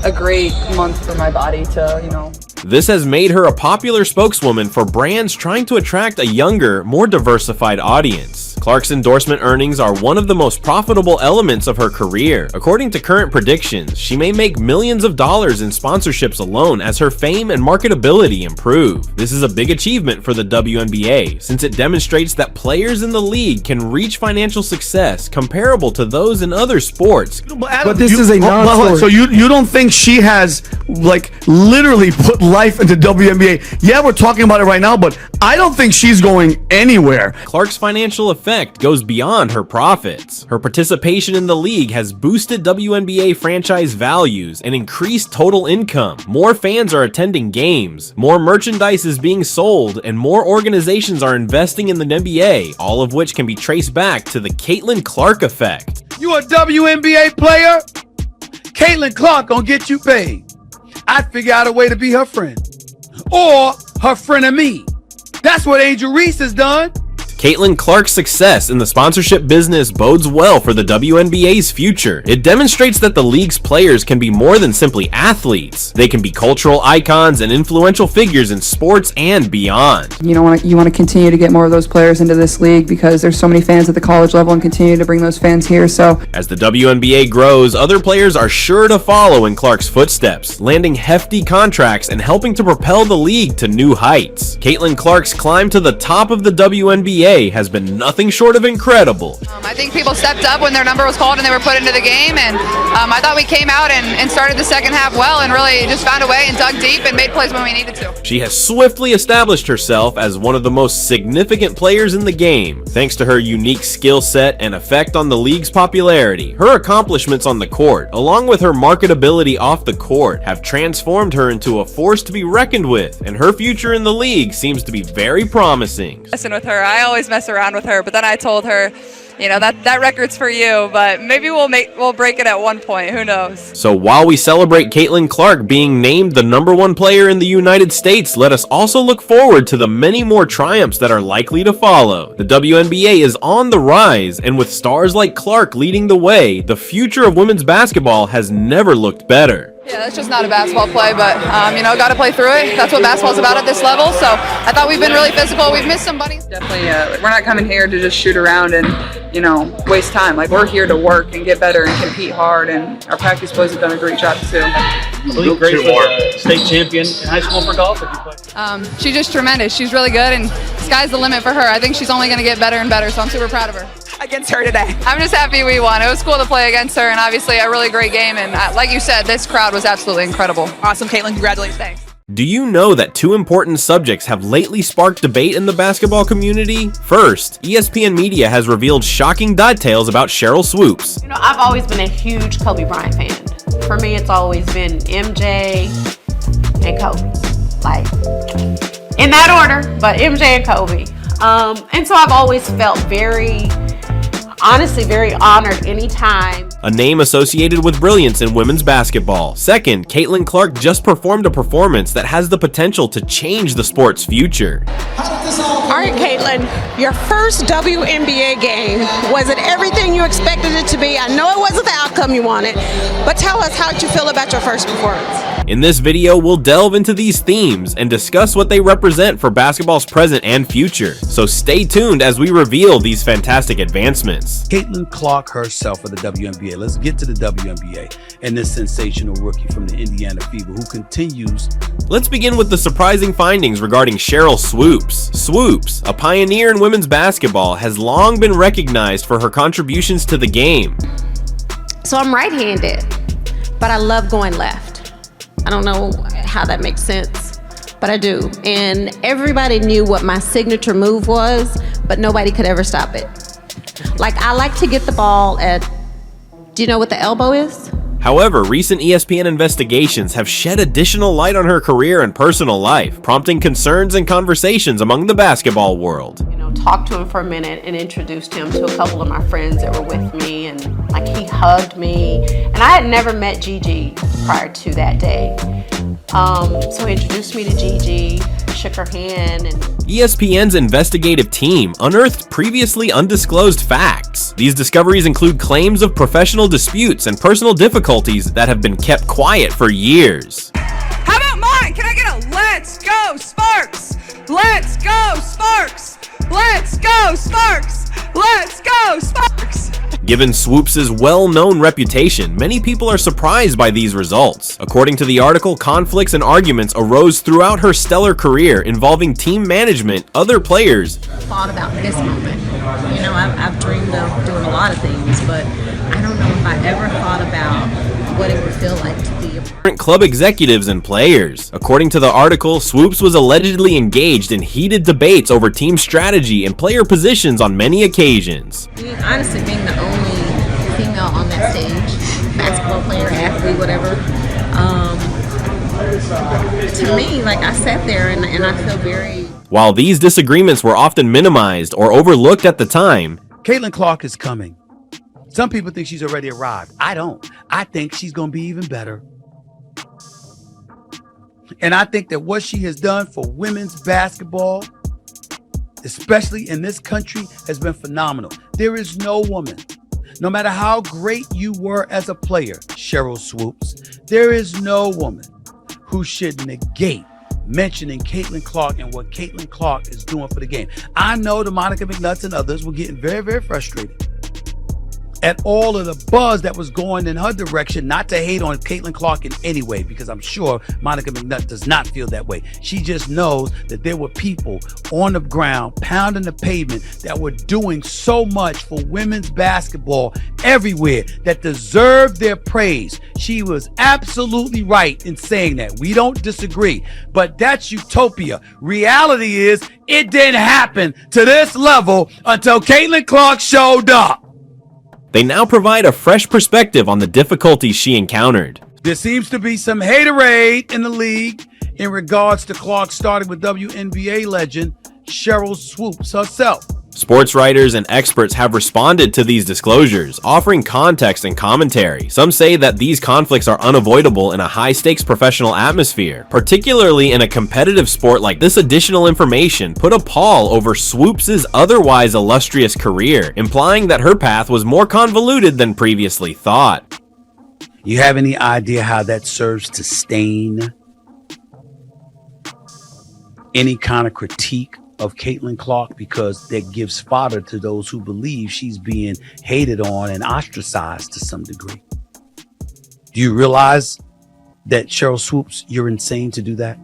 a great month for my body to, This has made her a popular spokeswoman for brands trying to attract a younger, more diversified audience. Clark's endorsement earnings are one of the most profitable elements of her career. According to current predictions, she may make millions of dollars in sponsorships alone as her fame and marketability improve. This is a big achievement for the WNBA, since it demonstrates that players in the league can reach financial success comparable to those in other sports. But this is a non-sport. So you don't think she has literally put life into WNBA? Yeah, we're talking about it right now, but I don't think she's going anywhere. Clark's financial effect goes beyond her profits. Her participation in the league has boosted WNBA franchise values and increased total income. More fans are attending games, more merchandise is being sold, and more organizations are investing in the NBA, all of which can be traced back to the Caitlyn Clark effect. You a WNBA player? Caitlyn Clark gonna get you paid. I'd figure out a way to be her friend. Or her friend of me. That's what Angel Reese has done. Caitlyn Clark's success in the sponsorship business bodes well for the WNBA's future. It demonstrates that the league's players can be more than simply athletes. They can be cultural icons and influential figures in sports and beyond. You want to continue to get more of those players into this league because there's so many fans at the college level and continue to bring those fans here. So as the WNBA grows, other players are sure to follow in Clark's footsteps, landing hefty contracts and helping to propel the league to new heights. Caitlyn Clark's climb to the top of the WNBA has been nothing short of incredible. I think people stepped up when their number was called and they were put into the game, and I thought we came out and started the second half well and really just found a way and dug deep and made plays when we needed to. She has swiftly established herself as one of the most significant players in the game, thanks to her unique skill set and effect on the league's popularity. Her accomplishments on the court, along with her marketability off the court, have transformed her into a force to be reckoned with, and her future in the league seems to be very promising. Messing with her, I always mess around with her, but then I told her, that record's for you, but maybe we'll break it at one point. Who knows? So while we celebrate Caitlyn Clark being named the #1 player in the United States, let us also look forward to the many more triumphs that are likely to follow. The WNBA is on the rise, and with stars like Clark leading the way, the future of women's basketball has never looked better. Yeah, that's just not a basketball play, but got to play through it. That's what basketball's about at this level. So I thought we've been really physical. We've missed some bunnies. Definitely, we're not coming here to just shoot around and waste time. Like, we're here to work and get better and compete hard. And our practice boys have done a great job too. Great for state champion in high school for golf. She's just tremendous. She's really good, and sky's the limit for her. I think she's only going to get better and better. So I'm super proud of her. Against her today. I'm just happy we won. It was cool to play against her, and obviously a really great game. And like you said, this crowd was absolutely incredible. Awesome, Caitlyn. Congratulations. Thanks. Do you know that two important subjects have lately sparked debate in the basketball community? First, ESPN Media has revealed shocking details about Cheryl Swoopes. I've always been a huge Kobe Bryant fan. For me, it's always been MJ and Kobe. Like, in that order, but MJ and Kobe. And so I've always felt honestly very honored anytime. A name associated with brilliance in women's basketball. Second, Caitlyn Clark just performed a performance that has the potential to change the sport's future. All right, Caitlyn, your first WNBA game, was it everything you expected it to be? I know it wasn't the outcome you wanted, but tell us how you feel about your first performance. In this video, we'll delve into these themes and discuss what they represent for basketball's present and future. So stay tuned as we reveal these fantastic advancements. Caitlyn Clark herself of the WNBA. Let's get to the WNBA and this sensational rookie from the Indiana Fever who continues. Let's begin with the surprising findings regarding Cheryl Swoopes. Swoopes, a pioneer in women's basketball, has long been recognized for her contributions to the game. So I'm right-handed, but I love going left. I don't know how that makes sense, but I do. And everybody knew what my signature move was, but nobody could ever stop it. Like, I like to get the ball at, do you know what the elbow is? However, recent ESPN investigations have shed additional light on her career and personal life, prompting concerns and conversations among the basketball world. Talked to him for a minute and introduced him to a couple of my friends that were with me, and like, he hugged me. And I had never met Gigi prior to that day. So he introduced me to Gigi, shook her hand, and ESPN's investigative team unearthed previously undisclosed facts. These discoveries include claims of professional disputes and personal difficulties that have been kept quiet for years. How about mine? Can I get a let's go Sparks? Let's go Sparks! Let's go Sparks! Let's go Sparks! Given Swoopes' well-known reputation, many people are surprised by these results. According to the article, conflicts and arguments arose throughout her stellar career involving team management, other players. Thought about this moment. I've dreamed of doing a lot of things, but I don't know if I ever thought about what it would feel like to be different club executives and players. According to the article, Swoopes was allegedly engaged in heated debates over team strategy and player positions on many occasions. Honestly, being the only female on that stage, basketball player, athlete, whatever, to me, like, I sat there and I feel very... While these disagreements were often minimized or overlooked at the time, Caitlyn Clark is coming. Some people think she's already arrived. I don't. I think she's going to be even better. And I think that what she has done for women's basketball especially in this country, has been phenomenal. There is no woman, no matter how great you were as a player, Cheryl Swoopes, there is no woman who should negate mentioning Caitlyn Clark and what Caitlyn Clark is doing for the game. I know the Monica McNutts and others were getting very, very frustrated at all of the buzz that was going in her direction, not to hate on Caitlyn Clark in any way, because I'm sure Monica McNutt does not feel that way. She just knows that there were people on the ground pounding the pavement that were doing so much for women's basketball everywhere that deserved their praise. She was absolutely right in saying that. We don't disagree, but that's utopia. Reality is it didn't happen to this level until Caitlyn Clark showed up. They now provide a fresh perspective on the difficulties she encountered. There seems to be some haterade in the league in regards to Clark, starting with WNBA legend Cheryl Swoopes herself. Sports writers and experts have responded to these disclosures, offering context and commentary. Some say that these conflicts are unavoidable in a high-stakes professional atmosphere, particularly in a competitive sport like this. Additional information put a pall over Swoopes' otherwise illustrious career, implying that her path was more convoluted than previously thought. You have any idea how that serves to stain any kind of critique of Caitlyn Clark, because that gives fodder to those who believe she's being hated on and ostracized to some degree? Do you realize that, Cheryl Swoopes, you're insane to do that?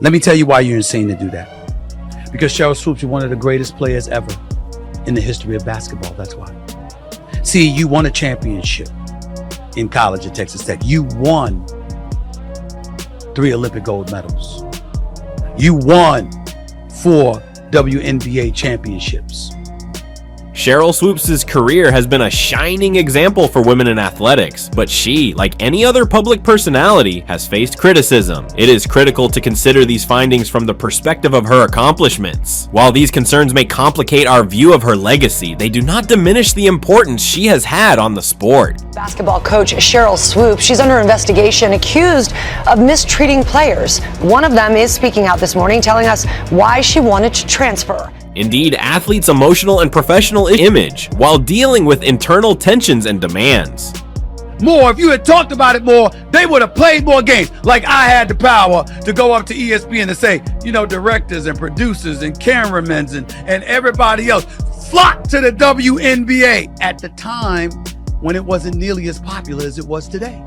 Let me tell you why you're insane to do that. Because Cheryl Swoopes, you're one of the greatest players ever in the history of basketball. That's why. See, you won a championship in college at Texas Tech. You won 3 Olympic gold medals. You won 4 WNBA championships. Cheryl Swoopes' career has been a shining example for women in athletics, but she, like any other public personality, has faced criticism. It is critical to consider these findings from the perspective of her accomplishments. While these concerns may complicate our view of her legacy, they do not diminish the importance she has had on the sport. Basketball coach Cheryl Swoopes, she's under investigation, accused of mistreating players. One of them is speaking out this morning, telling us why she wanted to transfer. Indeed, athletes' emotional and professional image, while dealing with internal tensions and demands. More, if you had talked about it more, they would have played more games. Like I had the power to go up to ESPN and say, you know, directors and producers and cameramen and everybody else flock to the WNBA at the time when it wasn't nearly as popular as it was today.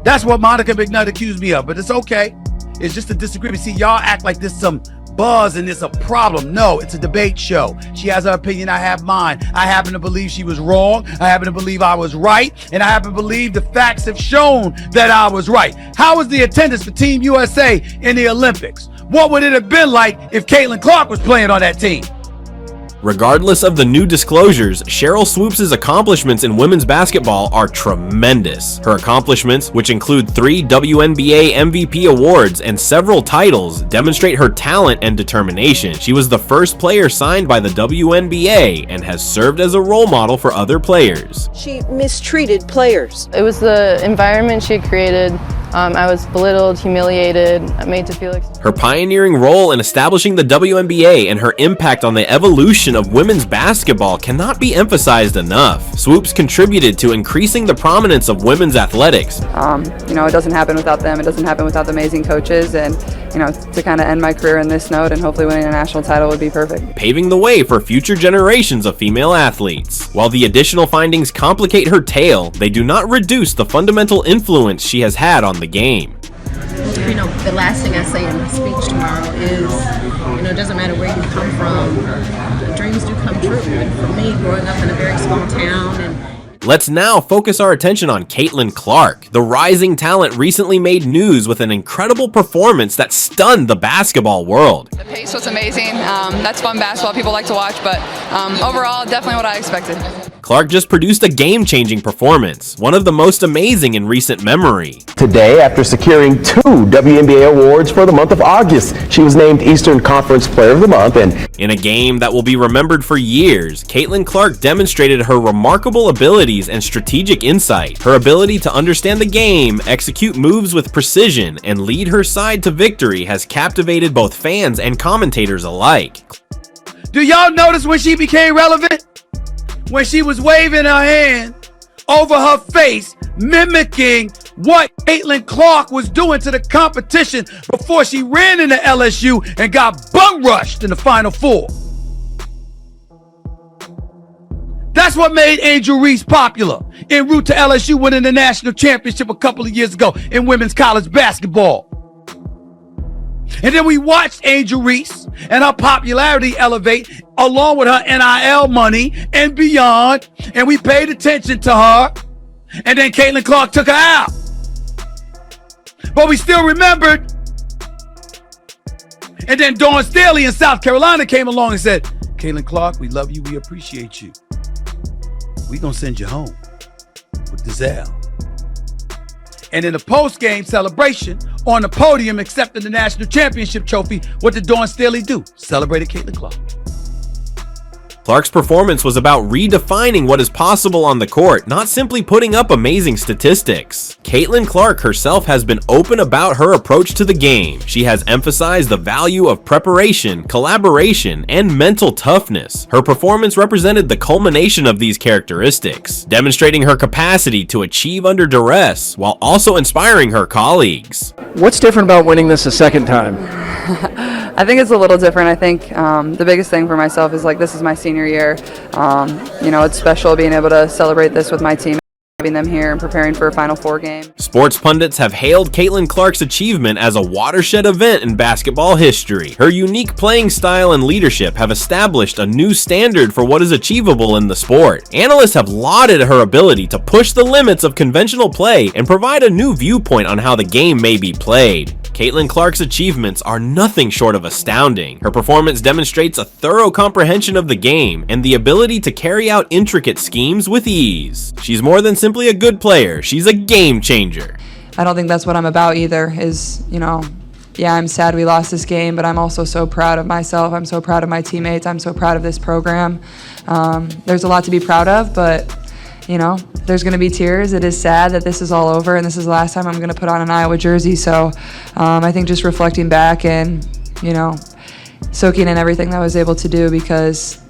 That's what Monica McNutt accused me of, but it's okay. It's just a disagreement. See, y'all act like there's some buzz and it's a problem. No, it's a debate show. She has her opinion, I have mine. I happen to believe she was wrong. I happen to believe I was right. And I happen to believe the facts have shown that I was right. How was the attendance for Team USA in the Olympics? What would it have been like if Caitlyn Clark was playing on that team? Regardless of the new disclosures, Cheryl Swoopes' accomplishments in women's basketball are tremendous. Her accomplishments, which include 3 WNBA MVP awards and several titles, demonstrate her talent and determination. She was the first player signed by the WNBA and has served as a role model for other players. She mistreated players. It was the environment she created. I was belittled, humiliated, made to feel Her pioneering role in establishing the WNBA and her impact on the evolution of women's basketball cannot be emphasized enough. Swoopes contributed to increasing the prominence of women's athletics. You know, it doesn't happen without them. It doesn't happen without the amazing coaches. And, you know, to kind of end my career in this note and hopefully winning a national title would be perfect. Paving the way for future generations of female athletes. While the additional findings complicate her tale, they do not reduce the fundamental influence she has had on the game. You know, the last thing I say in my speech tomorrow is, you know, it doesn't matter where you come from, dreams do come true. And for me, growing up in a very small town and Let's now focus our attention on Caitlyn Clark. The rising talent recently made news with an incredible performance that stunned the basketball world. The pace was amazing. That's fun basketball people like to watch, but overall, definitely what I expected. Clark just produced a game-changing performance, one of the most amazing in recent memory. Today, after securing 2 WNBA awards for the month of August, she was named Eastern Conference Player of the Month. And in a game that will be remembered for years, Caitlyn Clark demonstrated her remarkable abilities and strategic insight. Her ability to understand the game, execute moves with precision, and lead her side to victory has captivated both fans and commentators alike. Do y'all notice when she became relevant? When she was waving her hand over her face, mimicking what Caitlyn Clark was doing to the competition before she ran into LSU and got bum rushed in the Final Four. That's what made Angel Reese popular en route to LSU winning the national championship a couple of years ago in women's college basketball. And then we watched Angel Reese and her popularity elevate along with her NIL money and beyond. And we paid attention to her. And then Caitlyn Clark took her out. But we still remembered. And then Dawn Staley in South Carolina came along and said, Caitlyn Clark, we love you. We appreciate you. We're going to send you home with this L. And in the post-game celebration on the podium accepting the national championship trophy, what did Dawn Staley do? Celebrated Caitlyn Clark. Clark's performance was about redefining what is possible on the court, not simply putting up amazing statistics. Caitlyn Clark herself has been open about her approach to the game. She has emphasized the value of preparation, collaboration, and mental toughness. Her performance represented the culmination of these characteristics, demonstrating her capacity to achieve under duress while also inspiring her colleagues. What's different about winning this a second time? I think it's a little different. I think the biggest thing for myself is like this is my senior year. You know, it's special being able to celebrate this with my team, having them here and preparing for a Final Four game. Sports pundits have hailed Caitlyn Clark's achievement as a watershed event in basketball history. Her unique playing style and leadership have established a new standard for what is achievable in the sport. Analysts have lauded her ability to push the limits of conventional play and provide a new viewpoint on how the game may be played. Caitlyn Clark's achievements are nothing short of astounding. Her performance demonstrates a thorough comprehension of the game and the ability to carry out intricate schemes with ease. She's more than simply a good player, she's a game changer. I don't think that's what I'm about either, is, you know, yeah, I'm sad we lost this game, but I'm also so proud of myself. I'm so proud of my teammates. I'm so proud of this program. There's a lot to be proud of, but you know, there's going to be tears. It is sad that this is all over, and this is the last time I'm going to put on an Iowa jersey. So I think just reflecting back and, you know, soaking in everything that I was able to do, because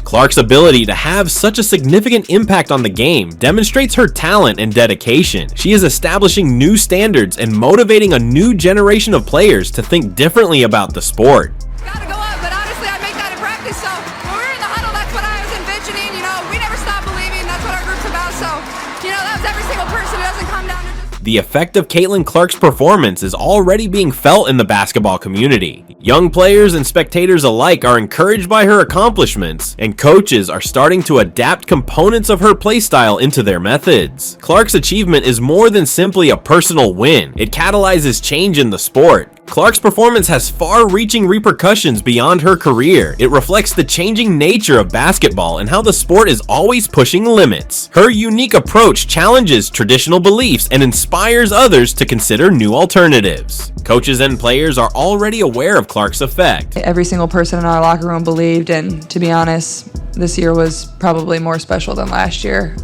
Clark's ability to have such a significant impact on the game demonstrates her talent and dedication. She is establishing new standards and motivating a new generation of players to think differently about the sport. Gotta go up, but honestly, I make that in practice. So when we were in the huddle, that's what I was envisioning. You know, we never stop believing. That's what our group's about. So, you know, that was every single person who doesn't come down to just... The effect of Caitlyn Clark's performance is already being felt in the basketball community. Young players and spectators alike are encouraged by her accomplishments, and coaches are starting to adapt components of her playstyle into their methods. Clark's achievement is more than simply a personal win. It catalyzes change in the sport. Clark's performance has far-reaching repercussions beyond her career. It reflects the changing nature of basketball and how the sport is always pushing limits. Her unique approach challenges traditional beliefs and inspires others to consider new alternatives. Coaches and players are already aware of Clark's effect. Every single person in our locker room believed, and to be honest, this year was probably more special than last year.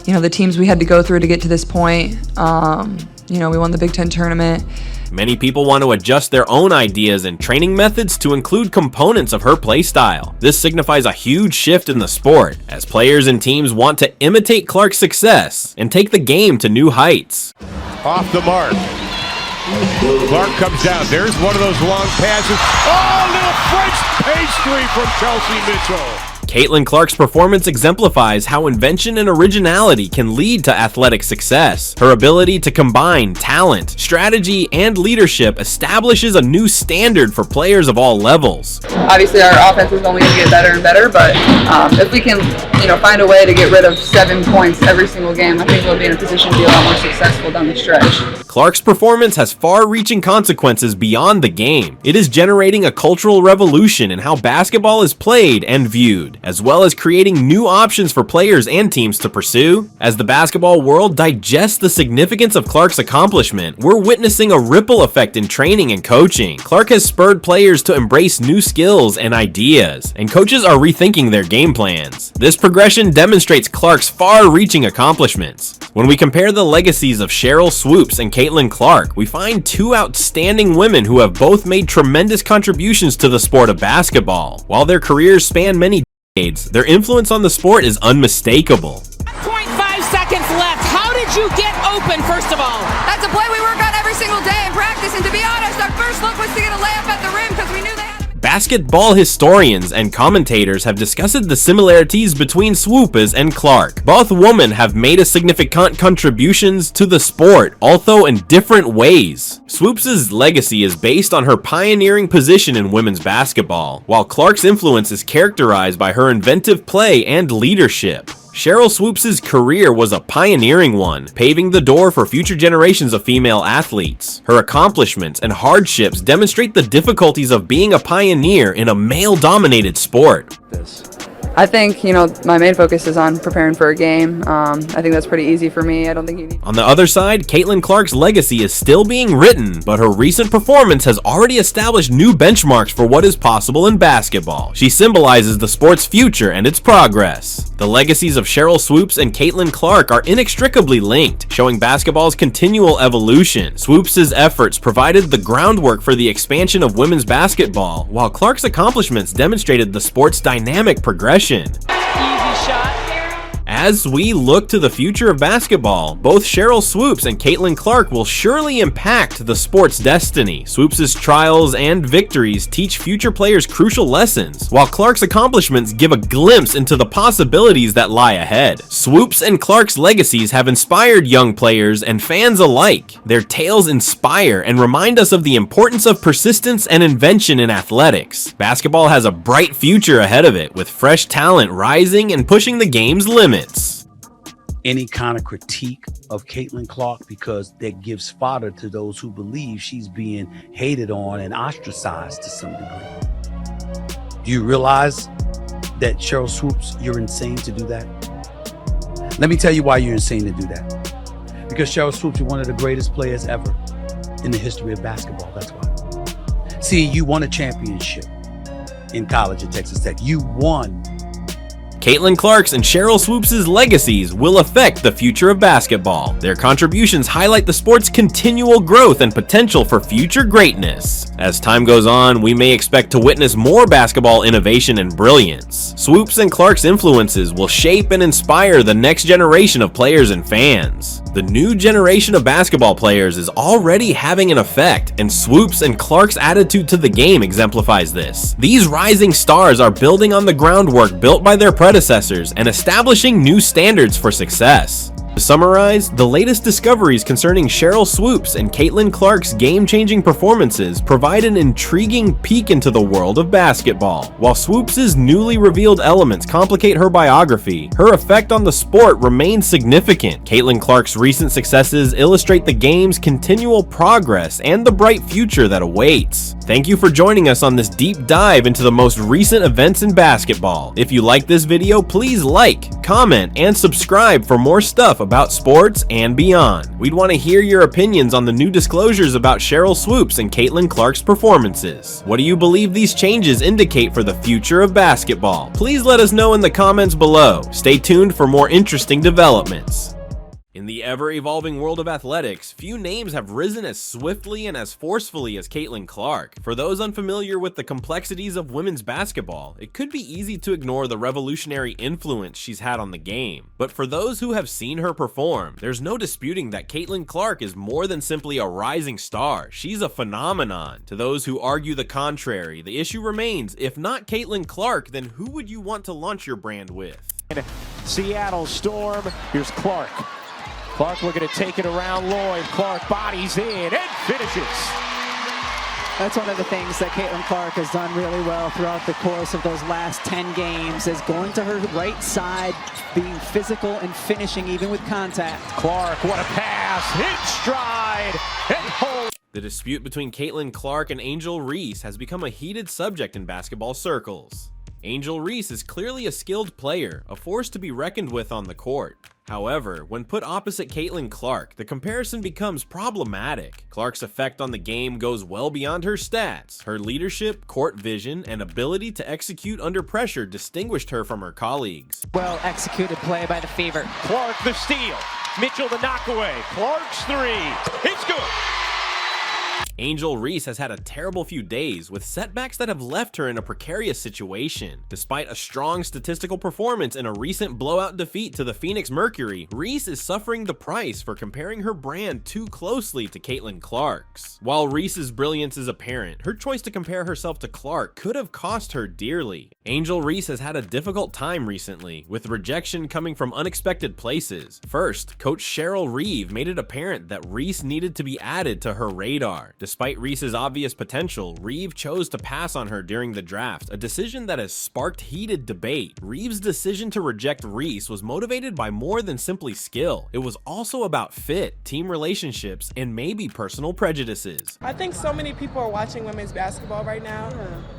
You know, the teams we had to go through to get to this point, you know, we won the Big Ten tournament. Many people want to adjust their own ideas and training methods to include components of her play style. This signifies a huge shift in the sport, as players and teams want to imitate Clark's success and take the game to new heights. Off the mark. Clark comes down. There's one of those long passes. Oh, little French pastry from Chelsea Mitchell. Caitlyn Clark's performance exemplifies how invention and originality can lead to athletic success. Her ability to combine talent, strategy, and leadership establishes a new standard for players of all levels. Obviously, our offense is only going to get better and better, but if we can, you know, find a way to get rid of 7 points every single game, I think we'll be in a position to be a lot more successful down the stretch. Clark's performance has far-reaching consequences beyond the game. It is generating a cultural revolution in how basketball is played and viewed. as well as creating new options for players and teams to pursue. As the basketball world digests the significance of Clark's accomplishment, we're witnessing a ripple effect in training and coaching. Clark has spurred players to embrace new skills and ideas, and coaches are rethinking their game plans. This progression demonstrates Clark's far-reaching accomplishments. When we compare the legacies of Swoopes and Caitlyn Clark, we find two outstanding women who have both made tremendous contributions to the sport of basketball. While their careers span many decades, their influence on the sport is unmistakable. 0.5 seconds left. How did you get open, first of all? That's a play we work on every single day in practice, and to be honest, our first look was to get a layup at the rim because we knew they had. Basketball historians and commentators have discussed the similarities between Swoopes and Clark. Both women have made a significant contributions to the sport, although in different ways. Swoopes' legacy is based on her pioneering position in women's basketball, while Clark's influence is characterized by her inventive play and leadership. Swoopes' career was a pioneering one, paving the door for future generations of female athletes. Her accomplishments and hardships demonstrate the difficulties of being a pioneer in a male-dominated sport. I think, my main focus is on preparing for a game. I think that's pretty easy for me. I don't think you need. On the other side, Caitlyn Clark's legacy is still being written, but her recent performance has already established new benchmarks for what is possible in basketball. She symbolizes the sport's future and its progress. The legacies of Swoopes and Caitlyn Clark are inextricably linked, showing basketball's continual evolution. Swoopes' efforts provided the groundwork for the expansion of women's basketball, while Clark's accomplishments demonstrated the sport's dynamic progression. Easy shot. As we look to the future of basketball, both Swoopes and Caitlyn Clark will surely impact the sport's destiny. Swoopes' trials and victories teach future players crucial lessons, while Clark's accomplishments give a glimpse into the possibilities that lie ahead. Swoopes and Clark's legacies have inspired young players and fans alike. Their tales inspire and remind us of the importance of persistence and invention in athletics. Basketball has a bright future ahead of it, with fresh talent rising and pushing the game's limits. Any kind of critique of Caitlyn Clark, because that gives fodder to those who believe she's being hated on and ostracized to some degree. Do you realize that Swoopes, you're insane to do that? Let me tell you why you're insane to do that. Because Swoopes, you're one of the greatest players ever in the history of basketball. That's why. See, you won a championship in college at Texas Tech. You won. Caitlyn Clark's and Swoopes' legacies will affect the future of basketball. Their contributions highlight the sport's continual growth and potential for future greatness. As time goes on, we may expect to witness more basketball innovation and brilliance. Swoopes and Clark's influences will shape and inspire the next generation of players and fans. The new generation of basketball players is already having an effect, and Swoopes and Clark's attitude to the game exemplifies this. These rising stars are building on the groundwork built by their predecessors and establishing new standards for success. To summarize, the latest discoveries concerning Swoopes and Caitlyn Clark's game-changing performances provide an intriguing peek into the world of basketball. While Swoopes' newly revealed elements complicate her biography, her effect on the sport remains significant. Caitlyn Clark's recent successes illustrate the game's continual progress and the bright future that awaits. Thank you for joining us on this deep dive into the most recent events in basketball. If you like this video, please like, comment, and subscribe for more stuff about sports and beyond. We'd want to hear your opinions on the new disclosures about Swoopes and Caitlyn Clark's performances. What do you believe these changes indicate for the future of basketball? Please let us know in the comments below. Stay tuned for more interesting developments. In the ever-evolving world of athletics, few names have risen as swiftly and as forcefully as Caitlyn Clark. For those unfamiliar with the complexities of women's basketball, it could be easy to ignore the revolutionary influence she's had on the game. But for those who have seen her perform, there's no disputing that Caitlyn Clark is more than simply a rising star. She's a phenomenon. To those who argue the contrary, the issue remains, if not Caitlyn Clark, then who would you want to launch your brand with? Seattle Storm, here's Clark. Clark looking to take it around Lloyd. Clark bodies in and finishes. That's one of the things that Caitlyn Clark has done really well throughout the course of those last 10 games is going to her right side, being physical and finishing even with contact. Clark, what a pass, hit stride, and hold. The dispute between Caitlyn Clark and Angel Reese has become a heated subject in basketball circles. Angel Reese is clearly a skilled player, a force to be reckoned with on the court. However, when put opposite Caitlyn Clark, the comparison becomes problematic. Clark's effect on the game goes well beyond her stats. Her leadership, court vision, and ability to execute under pressure distinguished her from her colleagues. Well executed play by the Fever. Clark the steal. Mitchell the knockaway. Clark's three. It's good. Angel Reese has had a terrible few days, with setbacks that have left her in a precarious situation. Despite a strong statistical performance in a recent blowout defeat to the Phoenix Mercury, Reese is suffering the price for comparing her brand too closely to Caitlyn Clark's. While Reese's brilliance is apparent, her choice to compare herself to Clark could have cost her dearly. Angel Reese has had a difficult time recently, with rejection coming from unexpected places. First, coach Cheryl Reeve made it apparent that Reese needed to be added to her radar. Despite Reese's obvious potential, Reeve chose to pass on her during the draft, a decision that has sparked heated debate. Reeve's decision to reject Reese was motivated by more than simply skill. It was also about fit, team relationships, and maybe personal prejudices. I think so many people are watching women's basketball right now.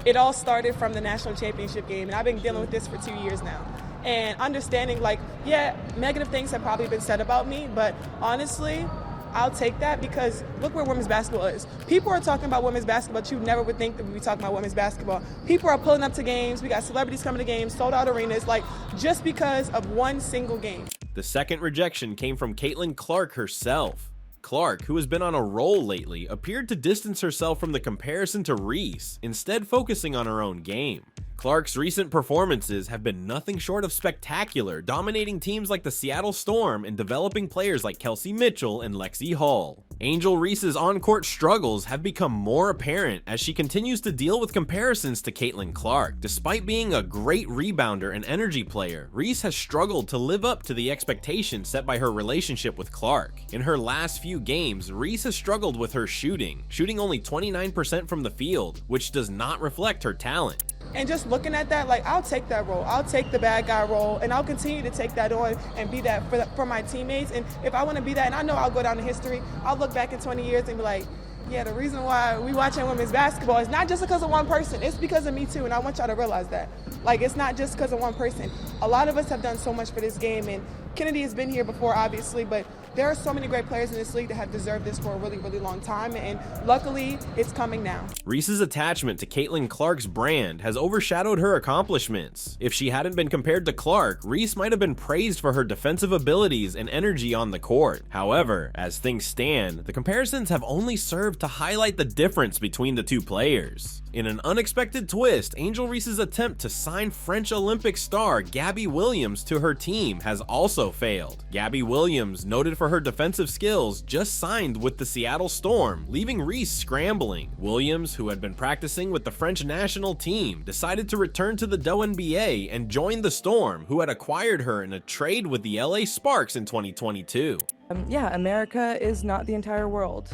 It all started from the national championship game, and I've been dealing with this for 2 years now. And understanding, like, yeah, negative things have probably been said about me, but honestly, I'll take that because look where women's basketball is. People are talking about women's basketball, but you never would think that we'd be talking about women's basketball. People are pulling up to games. We got celebrities coming to games, sold out arenas, like just because of one single game. The second rejection came from Caitlyn Clark herself. Clark, who has been on a roll lately, appeared to distance herself from the comparison to Reese, instead focusing on her own game. Clark's recent performances have been nothing short of spectacular, dominating teams like the Seattle Storm and developing players like Kelsey Mitchell and Lexi Hall. Angel Reese's on-court struggles have become more apparent as she continues to deal with comparisons to Caitlyn Clark. Despite being a great rebounder and energy player, Reese has struggled to live up to the expectations set by her relationship with Clark. In her last few games, Reese has struggled with her shooting only 29% from the field, which does not reflect her talent. And just looking at that, like, I'll take that role. I'll take the bad guy role, and I'll continue to take that on and be that for my teammates. And if I want to be that, and I know I'll go down in history, I'll look back in 20 years and be like, yeah, the reason why we watching women's basketball is not just because of one person. It's because of me, too, and I want y'all to realize that. Like, it's not just because of one person. A lot of us have done so much for this game, and Kennedy has been here before, obviously, but there are so many great players in this league that have deserved this for a really, really long time, and luckily, it's coming now. Reese's attachment to Caitlyn Clark's brand has overshadowed her accomplishments. If she hadn't been compared to Clark, Reese might have been praised for her defensive abilities and energy on the court. However, as things stand, the comparisons have only served to highlight the difference between the two players. In an unexpected twist, Angel Reese's attempt to sign French Olympic star Gabby Williams to her team has also failed. Gabby Williams, noted for her defensive skills, just signed with the Seattle Storm, leaving Reese scrambling. Williams, who had been practicing with the French national team, decided to return to the WNBA and join the Storm, who had acquired her in a trade with the LA Sparks in 2022. Yeah, America is not the entire world.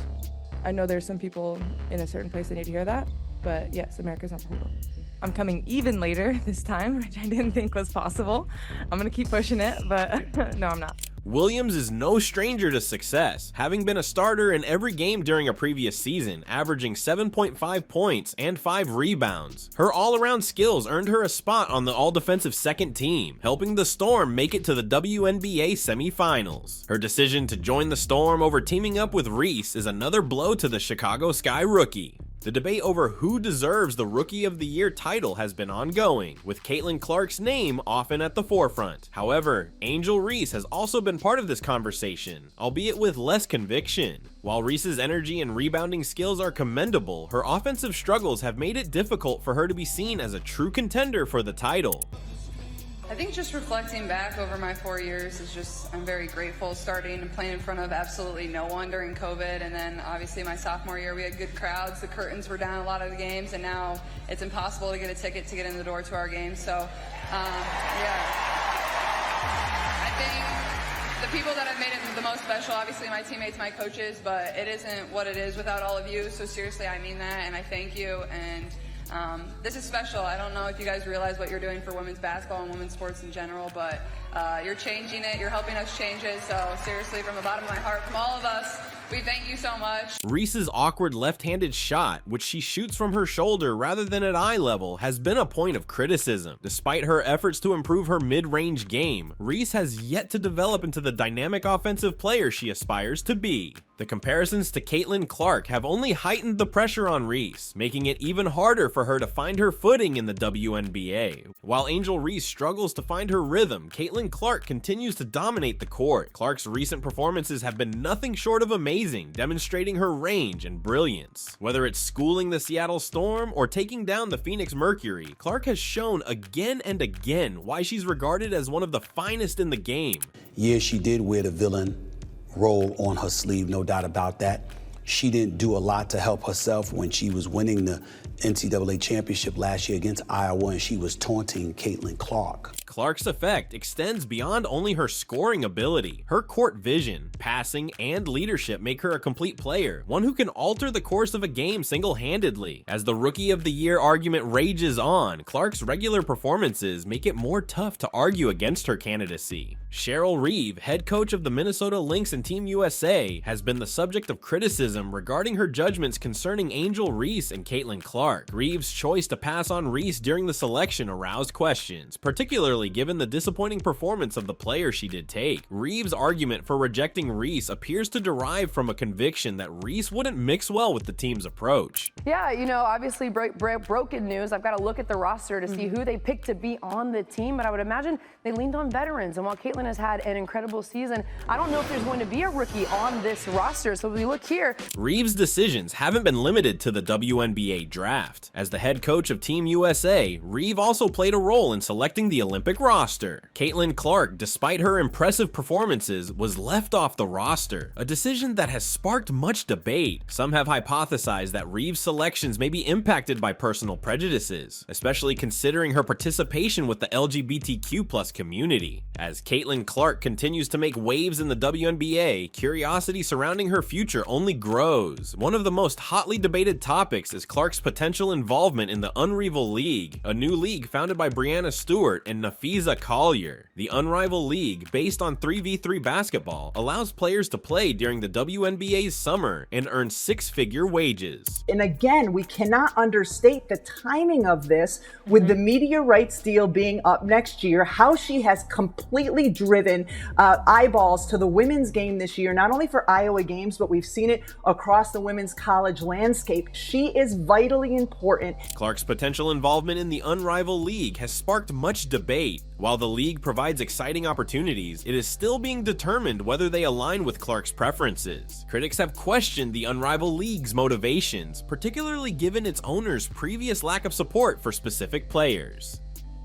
I know there's some people in a certain place that need to hear that. But yes, America's not the whole world. I'm coming even later this time, which I didn't think was possible. I'm gonna keep pushing it, but no, I'm not. Williams is no stranger to success, having been a starter in every game during a previous season, averaging 7.5 points and 5 rebounds. Her all-around skills earned her a spot on the all-defensive second team, helping the Storm make it to the WNBA semifinals. Her decision to join the Storm over teaming up with Reese is another blow to the Chicago Sky rookie. The debate over who deserves the Rookie of the Year title has been ongoing, with Caitlyn Clark's name often at the forefront. However, Angel Reese has also been part of this conversation, albeit with less conviction. While Reese's energy and rebounding skills are commendable, her offensive struggles have made it difficult for her to be seen as a true contender for the title. I think just reflecting back over my 4 years is just, I'm very grateful starting and playing in front of absolutely no one during COVID. And then obviously my sophomore year, we had good crowds. The curtains were down a lot of the games, and now it's impossible to get a ticket to get in the door to our games. So, yeah. I think the people that have made it the most special, obviously my teammates, my coaches, but it isn't what it is without all of you. So seriously, I mean that, and I thank you. And this is special. I don't know if you guys realize what you're doing for women's basketball and women's sports in general, but you're changing it. You're helping us change it. So seriously, from the bottom of my heart, from all of us, We thank you so much. Reese's awkward left-handed shot, which she shoots from her shoulder rather than at eye level, has been a point of criticism. Despite her efforts to improve her mid-range game, Reese has yet to develop into the dynamic offensive player she aspires to be. The comparisons to Caitlyn Clark have only heightened the pressure on Reese, making it even harder for her to find her footing in the WNBA. While Angel Reese struggles to find her rhythm, Caitlyn Clark continues to dominate the court. Clark's recent performances have been nothing short of amazing, demonstrating her range and brilliance. Whether it's schooling the Seattle Storm or taking down the Phoenix Mercury, Clark has shown again and again why she's regarded as one of the finest in the game. Yeah, she did wear the villain role on her sleeve, no doubt about that. She didn't do a lot to help herself when she was winning the NCAA championship last year against Iowa, and she was taunting Caitlyn Clark. Clark's effect extends beyond only her scoring ability. Her court vision, passing, and leadership make her a complete player, one who can alter the course of a game single-handedly. As the Rookie of the Year argument rages on, Clark's regular performances make it more tough to argue against her candidacy. Cheryl Reeve, head coach of the Minnesota Lynx and Team USA, has been the subject of criticism regarding her judgments concerning Angel Reese and Caitlyn Clark. Reeve's choice to pass on Reese during the selection aroused questions, particularly given the disappointing performance of the player she did take. Reeve's argument for rejecting Reese appears to derive from a conviction that Reese wouldn't mix well with the team's approach. Yeah, you know, obviously broken news. I've got to look at the roster to see who they picked to be on the team, but I would imagine they leaned on veterans. And while Caitlyn has had an incredible season, I don't know if there's going to be a rookie on this roster. So if we look here, Reeve's decisions haven't been limited to the WNBA draft. As the head coach of Team USA, Reeve also played a role in selecting the Olympic roster. Caitlyn Clark, despite her impressive performances, was left off the roster, a decision that has sparked much debate. Some have hypothesized that Reeve's selections may be impacted by personal prejudices, especially considering her participation with the LGBTQ+ community. As Caitlyn Clark continues to make waves in the WNBA, curiosity surrounding her future only grows. One of the most hotly debated topics is Clark's potential involvement in the Unrivaled League, a new league founded by Breanna Stewart and Nafiza Collier. The Unrivaled League, based on 3v3 basketball, allows players to play during the WNBA's summer and earn six-figure wages. And again, we cannot understate the timing of this with the media rights deal being up next year, how she has completely driven eyeballs to the women's game this year, not only for Iowa games, but we've seen it across the women's college landscape. She is vitally important. Clark's potential involvement in the Unrivaled League has sparked much debate. While the league provides exciting opportunities, it is still being determined whether they align with Clark's preferences. Critics have questioned the Unrivaled League's motivations, particularly given its owner's previous lack of support for specific players.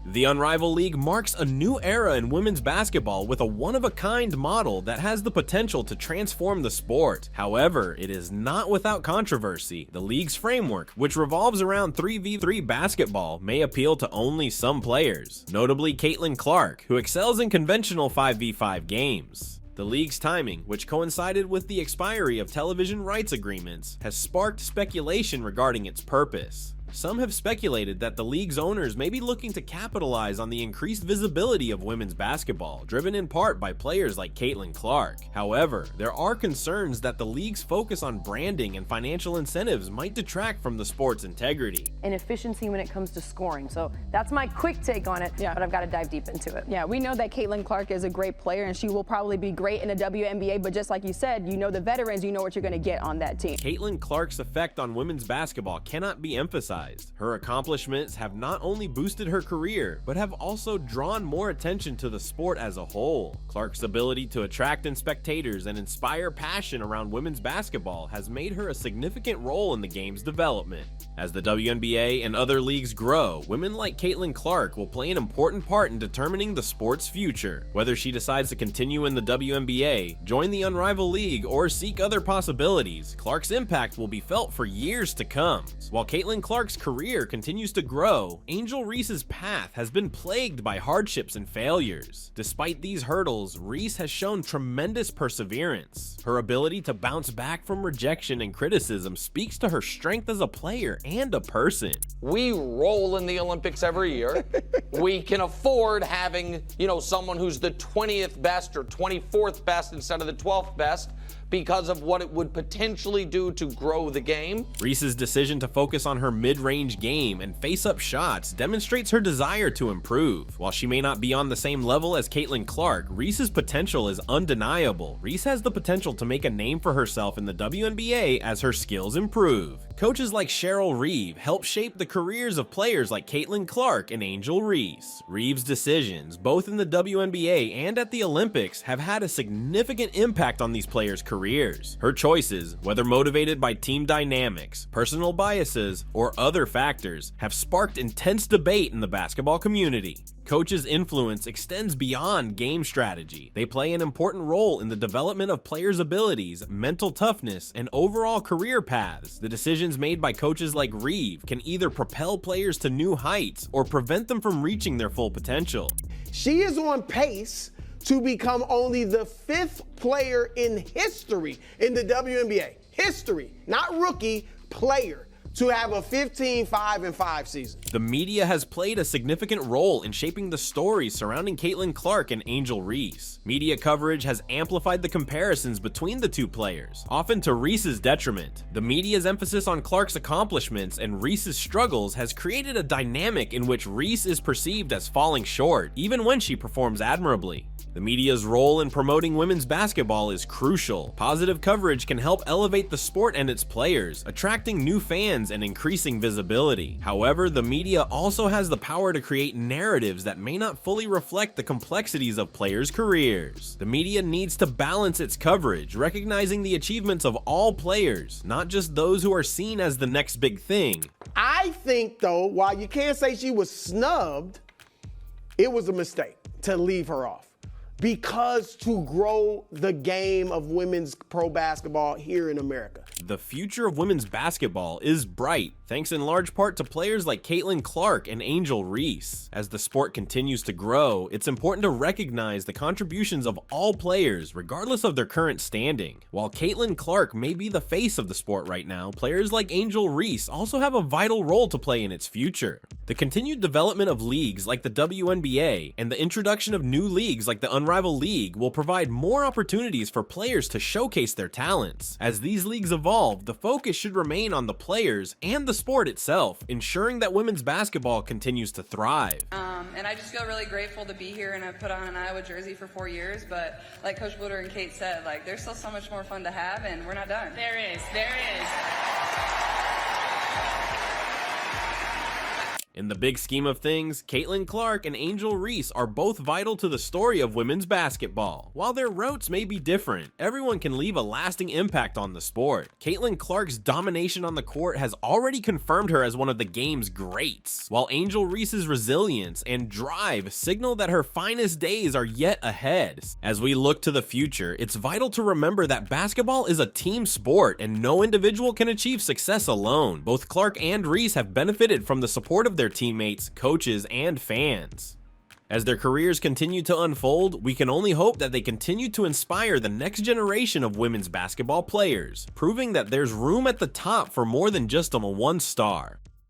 The Unrivaled League marks a new era in women's basketball with a one-of-a-kind model that has the potential to transform the sport. However, it is not without controversy. The league's framework, which revolves around 3v3 basketball, may appeal to only some players, notably Caitlyn Clark, who excels in conventional 5v5 games. The league's timing, which coincided with the expiry of television rights agreements, has sparked speculation regarding its purpose. Some have speculated that the league's owners may be looking to capitalize on the increased visibility of women's basketball, driven in part by players like Caitlyn Clark. However, there are concerns that the league's focus on branding and financial incentives might detract from the sport's integrity. and efficiency when it comes to scoring. So that's my quick take on it, but I've got to dive deep into it. Yeah, we know that Caitlyn Clark is a great player, and she will probably be great in the WNBA, but just like you said, you know the veterans, you know what you're going to get on that team. Caitlyn Clark's effect on women's basketball cannot be emphasized. Her accomplishments have not only boosted her career, but have also drawn more attention to the sport as a whole. Clark's ability to attract in spectators and inspire passion around women's basketball has made her a significant role in the game's development. As the WNBA and other leagues grow, women like Caitlyn Clark will play an important part in determining the sport's future. Whether she decides to continue in the WNBA, join the Unrivaled League, or seek other possibilities, Clark's impact will be felt for years to come. While Caitlyn Clark's career continues to grow, Angel Reese's path has been plagued by hardships and failures. Despite these hurdles, Reese has shown tremendous perseverance. Her ability to bounce back from rejection and criticism speaks to her strength as a player and a person. We roll in the Olympics every year. We can afford having, someone who's the 20th best or 24th best instead of the 12th best. because of what it would potentially do to grow the game. Reese's decision to focus on her mid-range game and face-up shots demonstrates her desire to improve. While she may not be on the same level as Caitlyn Clark, Reese's potential is undeniable. Reese has the potential to make a name for herself in the WNBA as her skills improve. Coaches like Cheryl Reeve help shape the careers of players like Caitlyn Clark and Angel Reese. Reeve's decisions, both in the WNBA and at the Olympics, have had a significant impact on these players' careers. Her choices, whether motivated by team dynamics, personal biases, or other factors, have sparked intense debate in the basketball community. Coaches' influence extends beyond game strategy. They play an important role in the development of players' abilities, mental toughness, and overall career paths. The decisions made by coaches like Reeve can either propel players to new heights or prevent them from reaching their full potential. She is on pace to become only the 5th player in history in the WNBA. History, not rookie, player, to have a 15-5-5 season. The media has played a significant role in shaping the stories surrounding Caitlyn Clark and Angel Reese. Media coverage has amplified the comparisons between the two players, often to Reese's detriment. The media's emphasis on Clark's accomplishments and Reese's struggles has created a dynamic in which Reese is perceived as falling short, even when she performs admirably. The media's role in promoting women's basketball is crucial. Positive coverage can help elevate the sport and its players, attracting new fans and increasing visibility. However, the media also has the power to create narratives that may not fully reflect the complexities of players' careers. The media needs to balance its coverage, recognizing the achievements of all players, not just those who are seen as the next big thing. I think, though, while you can't say she was snubbed, it was a mistake to leave her off. Because to grow the game of women's pro basketball here in America. The future of women's basketball is bright, thanks in large part to players like Caitlyn Clark and Angel Reese. As the sport continues to grow, it's important to recognize the contributions of all players, regardless of their current standing. While Caitlyn Clark may be the face of the sport right now, players like Angel Reese also have a vital role to play in its future. The continued development of leagues like the WNBA and the introduction of new leagues like the Unrivaled League will provide more opportunities for players to showcase their talents. As these leagues evolve, the focus should remain on the players and the sport itself, ensuring that women's basketball continues to thrive. And I just feel really grateful to be here, and I've put on an Iowa jersey for 4 years, but like Coach Bluder and Kate said, like there's still so much more fun to have, and we're not done. There is. In the big scheme of things, Caitlyn Clark and Angel Reese are both vital to the story of women's basketball. While their routes may be different, everyone can leave a lasting impact on the sport. Caitlyn Clark's domination on the court has already confirmed her as one of the game's greats, while Angel Reese's resilience and drive signal that her finest days are yet ahead. As we look to the future, it's vital to remember that basketball is a team sport and no individual can achieve success alone. Both Clark and Reese have benefited from the support of their teammates, coaches, and fans. As their careers continue to unfold, we can only hope that they continue to inspire the next generation of women's basketball players, proving that there's room at the top for more than just a one star.